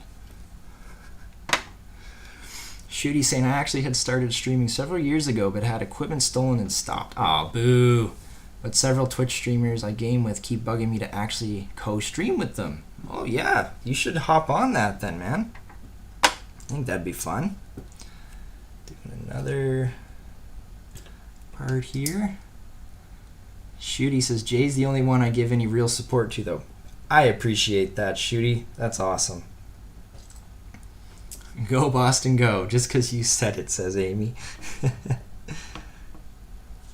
Shooty saying, I actually had started streaming several years ago, but had equipment stolen and stopped. Aw, boo. But several Twitch streamers I game with keep bugging me to actually co-stream with them. Oh, yeah. You should hop on that then, man. I think that'd be fun. Doing another part here. Shooty says, Jay's the only one I give any real support to, though. I appreciate that, Shooty. That's awesome. Go Boston Go, just because you said it, says Amy.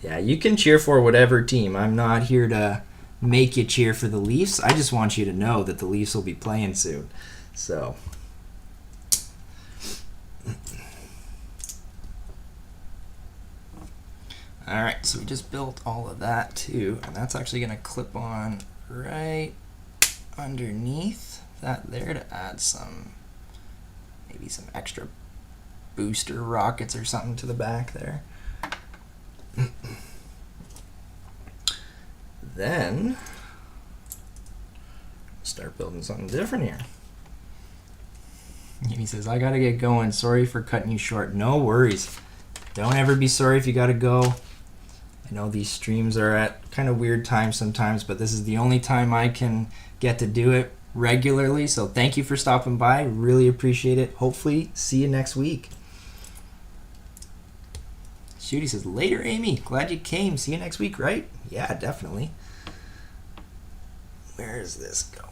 Yeah, you can cheer for whatever team. I'm not here to make you cheer for the Leafs. I just want you to know that the Leafs will be playing soon. So, alright, so we just built all of that too, and that's actually going to clip on right underneath that there to add some, maybe some extra booster rockets or something to the back there. Then start building something different here. And he says, I gotta get going. Sorry for cutting you short. No worries. Don't ever be sorry if you gotta go. I know these streams are at kind of weird times sometimes, but this is the only time I can get to do it regularly. So thank you for stopping by. Really appreciate it. Hopefully see you next week. Shooty says, later, Amy. Glad you came. See you next week, right? Yeah, definitely. Where is this going?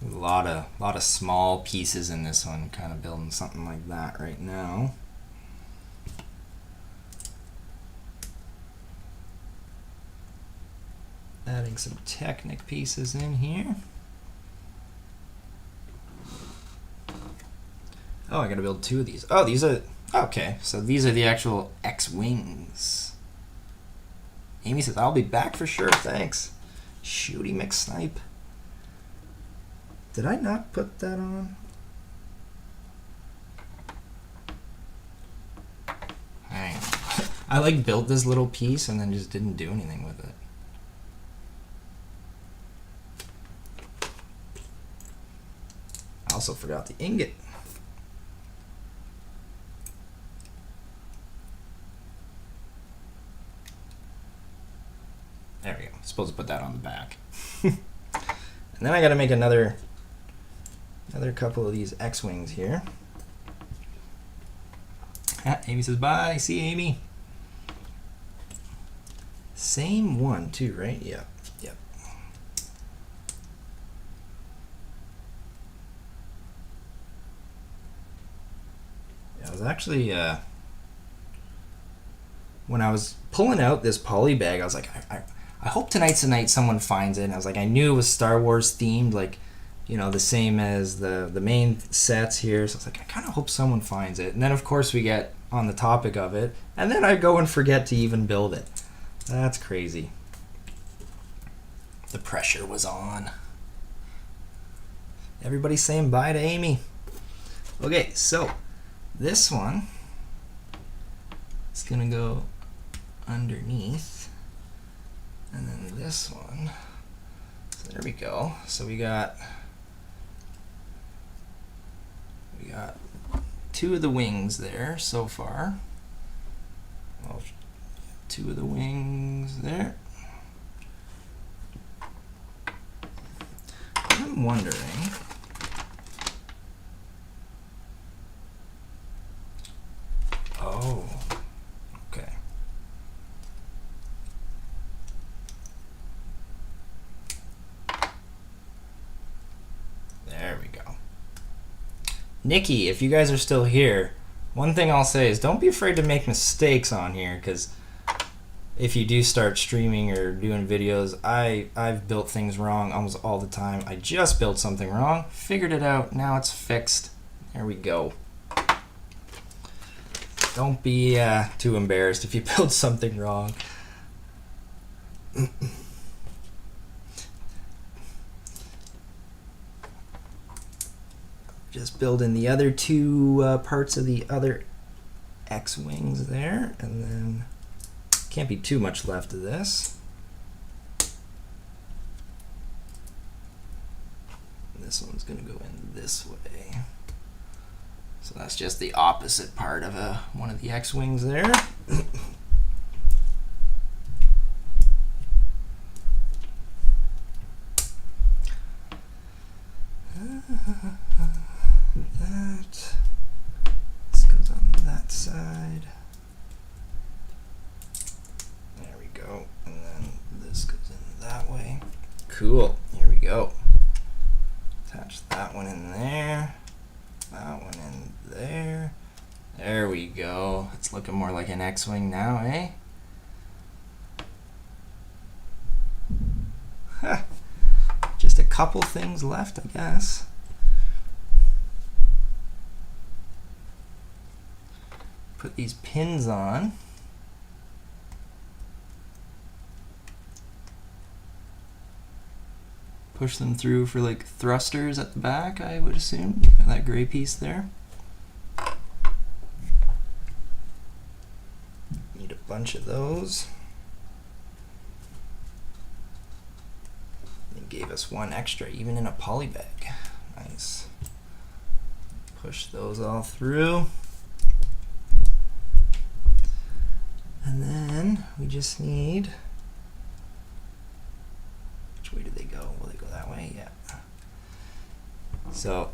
A lot of small pieces in this one. Kind of building something like that right now. Adding some Technic pieces in here. Oh, I gotta build 2 of these. Oh, these are... Okay, so these are the actual X-Wings. Amy says, I'll be back for sure, thanks. Shooty McSnipe. Did I not put that on? Hang on. I like built this little piece and then just didn't do anything with it. I also forgot the ingot. There we go. Supposed to put that on the back. And then I got to make another couple of these X-Wings here. Amy says, bye. See you, Amy. Same one, too, right? Yep. Yep. Yeah, I was actually... when I was pulling out this poly bag, I was like, I hope tonight's the night someone finds it. And I was like, I knew it was Star Wars themed, like, you know, the same as the main sets here. So I was like, I kind of hope someone finds it. And then, of course, we get on the topic of it. And then I go and forget to even build it. That's crazy. The pressure was on. Everybody's saying bye to Amy. Okay, so this one is going to go underneath. And then this one. So there we go. So we got 2 of the wings there so far. Well, 2 of the wings there. I'm wondering, oh, okay. There we go. Nikki, if you guys are still here, one thing I'll say is don't be afraid to make mistakes on here, because if you do start streaming or doing videos, I've built things wrong almost all the time. I just built something wrong, figured it out, now it's fixed. There we go. Don't be too embarrassed if you build something wrong. Just building the other 2 parts of the other X-wings there, and then can't be too much left of this. This one's gonna go in this way. So that's just the opposite part of one of the X-wings there. That. This goes on that side. There we go. And then this goes in that way. Cool. Here we go. Attach that one in there. That one in there. There we go. It's looking more like an X-wing now, eh? Huh. Just a couple things left, I guess. Put these pins on. Push them through for like thrusters at the back, I would assume. That gray piece there. Need a bunch of those. It gave us 1 extra, even in a poly bag. Nice. Push those all through. And then we just need, which way do they go? Will they go that way? Yeah. So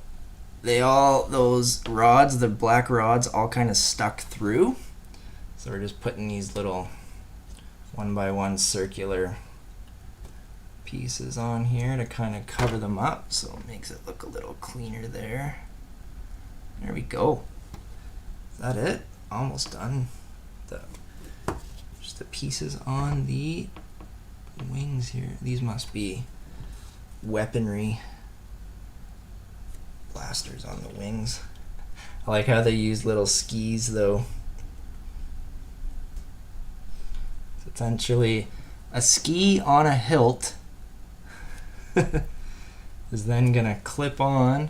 those rods, the black rods, all kind of stuck through. So we're just putting these little 1x1 circular pieces on here to kind of cover them up, so it makes it look a little cleaner there. There we go. Is that it? Almost done. Just the pieces on the wings here. These must be weaponry blasters on the wings. I like how they use little skis though. It's essentially a ski on a hilt is then gonna clip on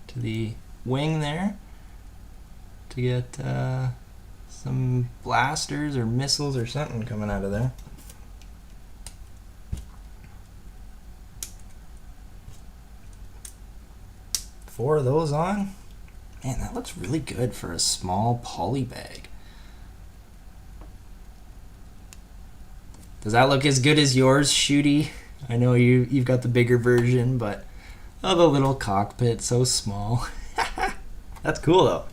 to the wing there to get some blasters or missiles or something coming out of there. Four of those on. Man, that looks really good for a small poly bag. Does that look as good as yours, Shooty? I know you've got the bigger version, but oh, the little cockpit, so small. That's cool though.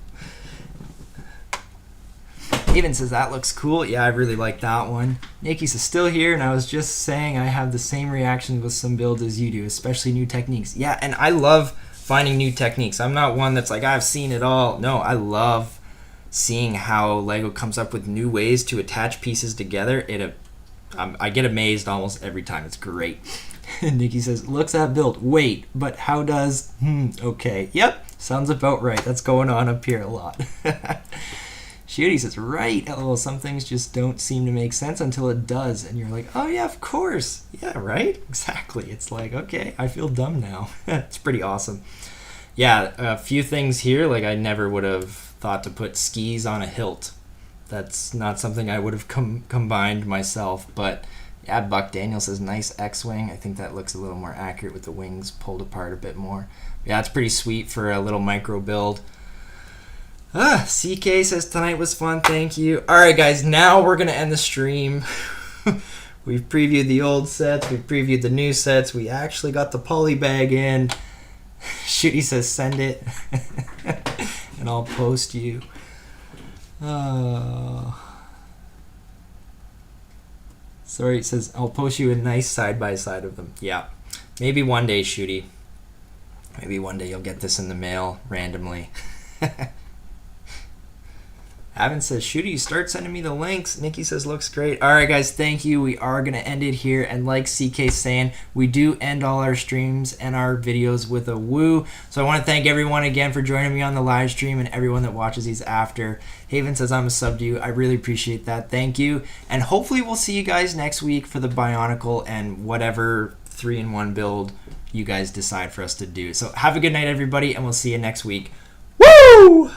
Even says that looks cool. Yeah, I really like that one. Nikki's is still here, and I was just saying I have the same reactions with some builds as you do, especially new techniques. Yeah, and I love finding new techniques. I'm not one that's like, I've seen it all. No, I love seeing how LEGO comes up with new ways to attach pieces together. I get amazed almost every time. It's great. Nikki says, looks at build. Wait, but how does... okay. Yep, sounds about right. That's going on up here a lot. Shooty says, right. Well, some things just don't seem to make sense until it does. And you're like, oh yeah, of course. Yeah, right? Exactly. It's like, okay, I feel dumb now. It's pretty awesome. Yeah, a few things here, like I never would have thought to put skis on a hilt. That's not something I would have combined myself, but yeah, Buck Daniel says nice X-Wing. I think that looks a little more accurate with the wings pulled apart a bit more. Yeah, it's pretty sweet for a little micro build. CK says tonight was fun, thank you. Alright guys, now we're going to end the stream. We've previewed the old sets, we've previewed the new sets, we actually got the poly bag in. Shooty says send it, and I'll post you. Sorry, it says I'll post you a nice side-by-side of them. Yeah, maybe one day, Shooty. Maybe one day you'll get this in the mail randomly. Avin says, Shooty, start sending me the links. Nikki says, looks great. All right, guys, thank you. We are going to end it here. And like CK saying, we do end all our streams and our videos with a woo. So I want to thank everyone again for joining me on the live stream and everyone that watches these after. Haven says, I'm a sub to you. I really appreciate that. Thank you. And hopefully we'll see you guys next week for the Bionicle and whatever 3-in-1 build you guys decide for us to do. So have a good night, everybody, and we'll see you next week. Woo!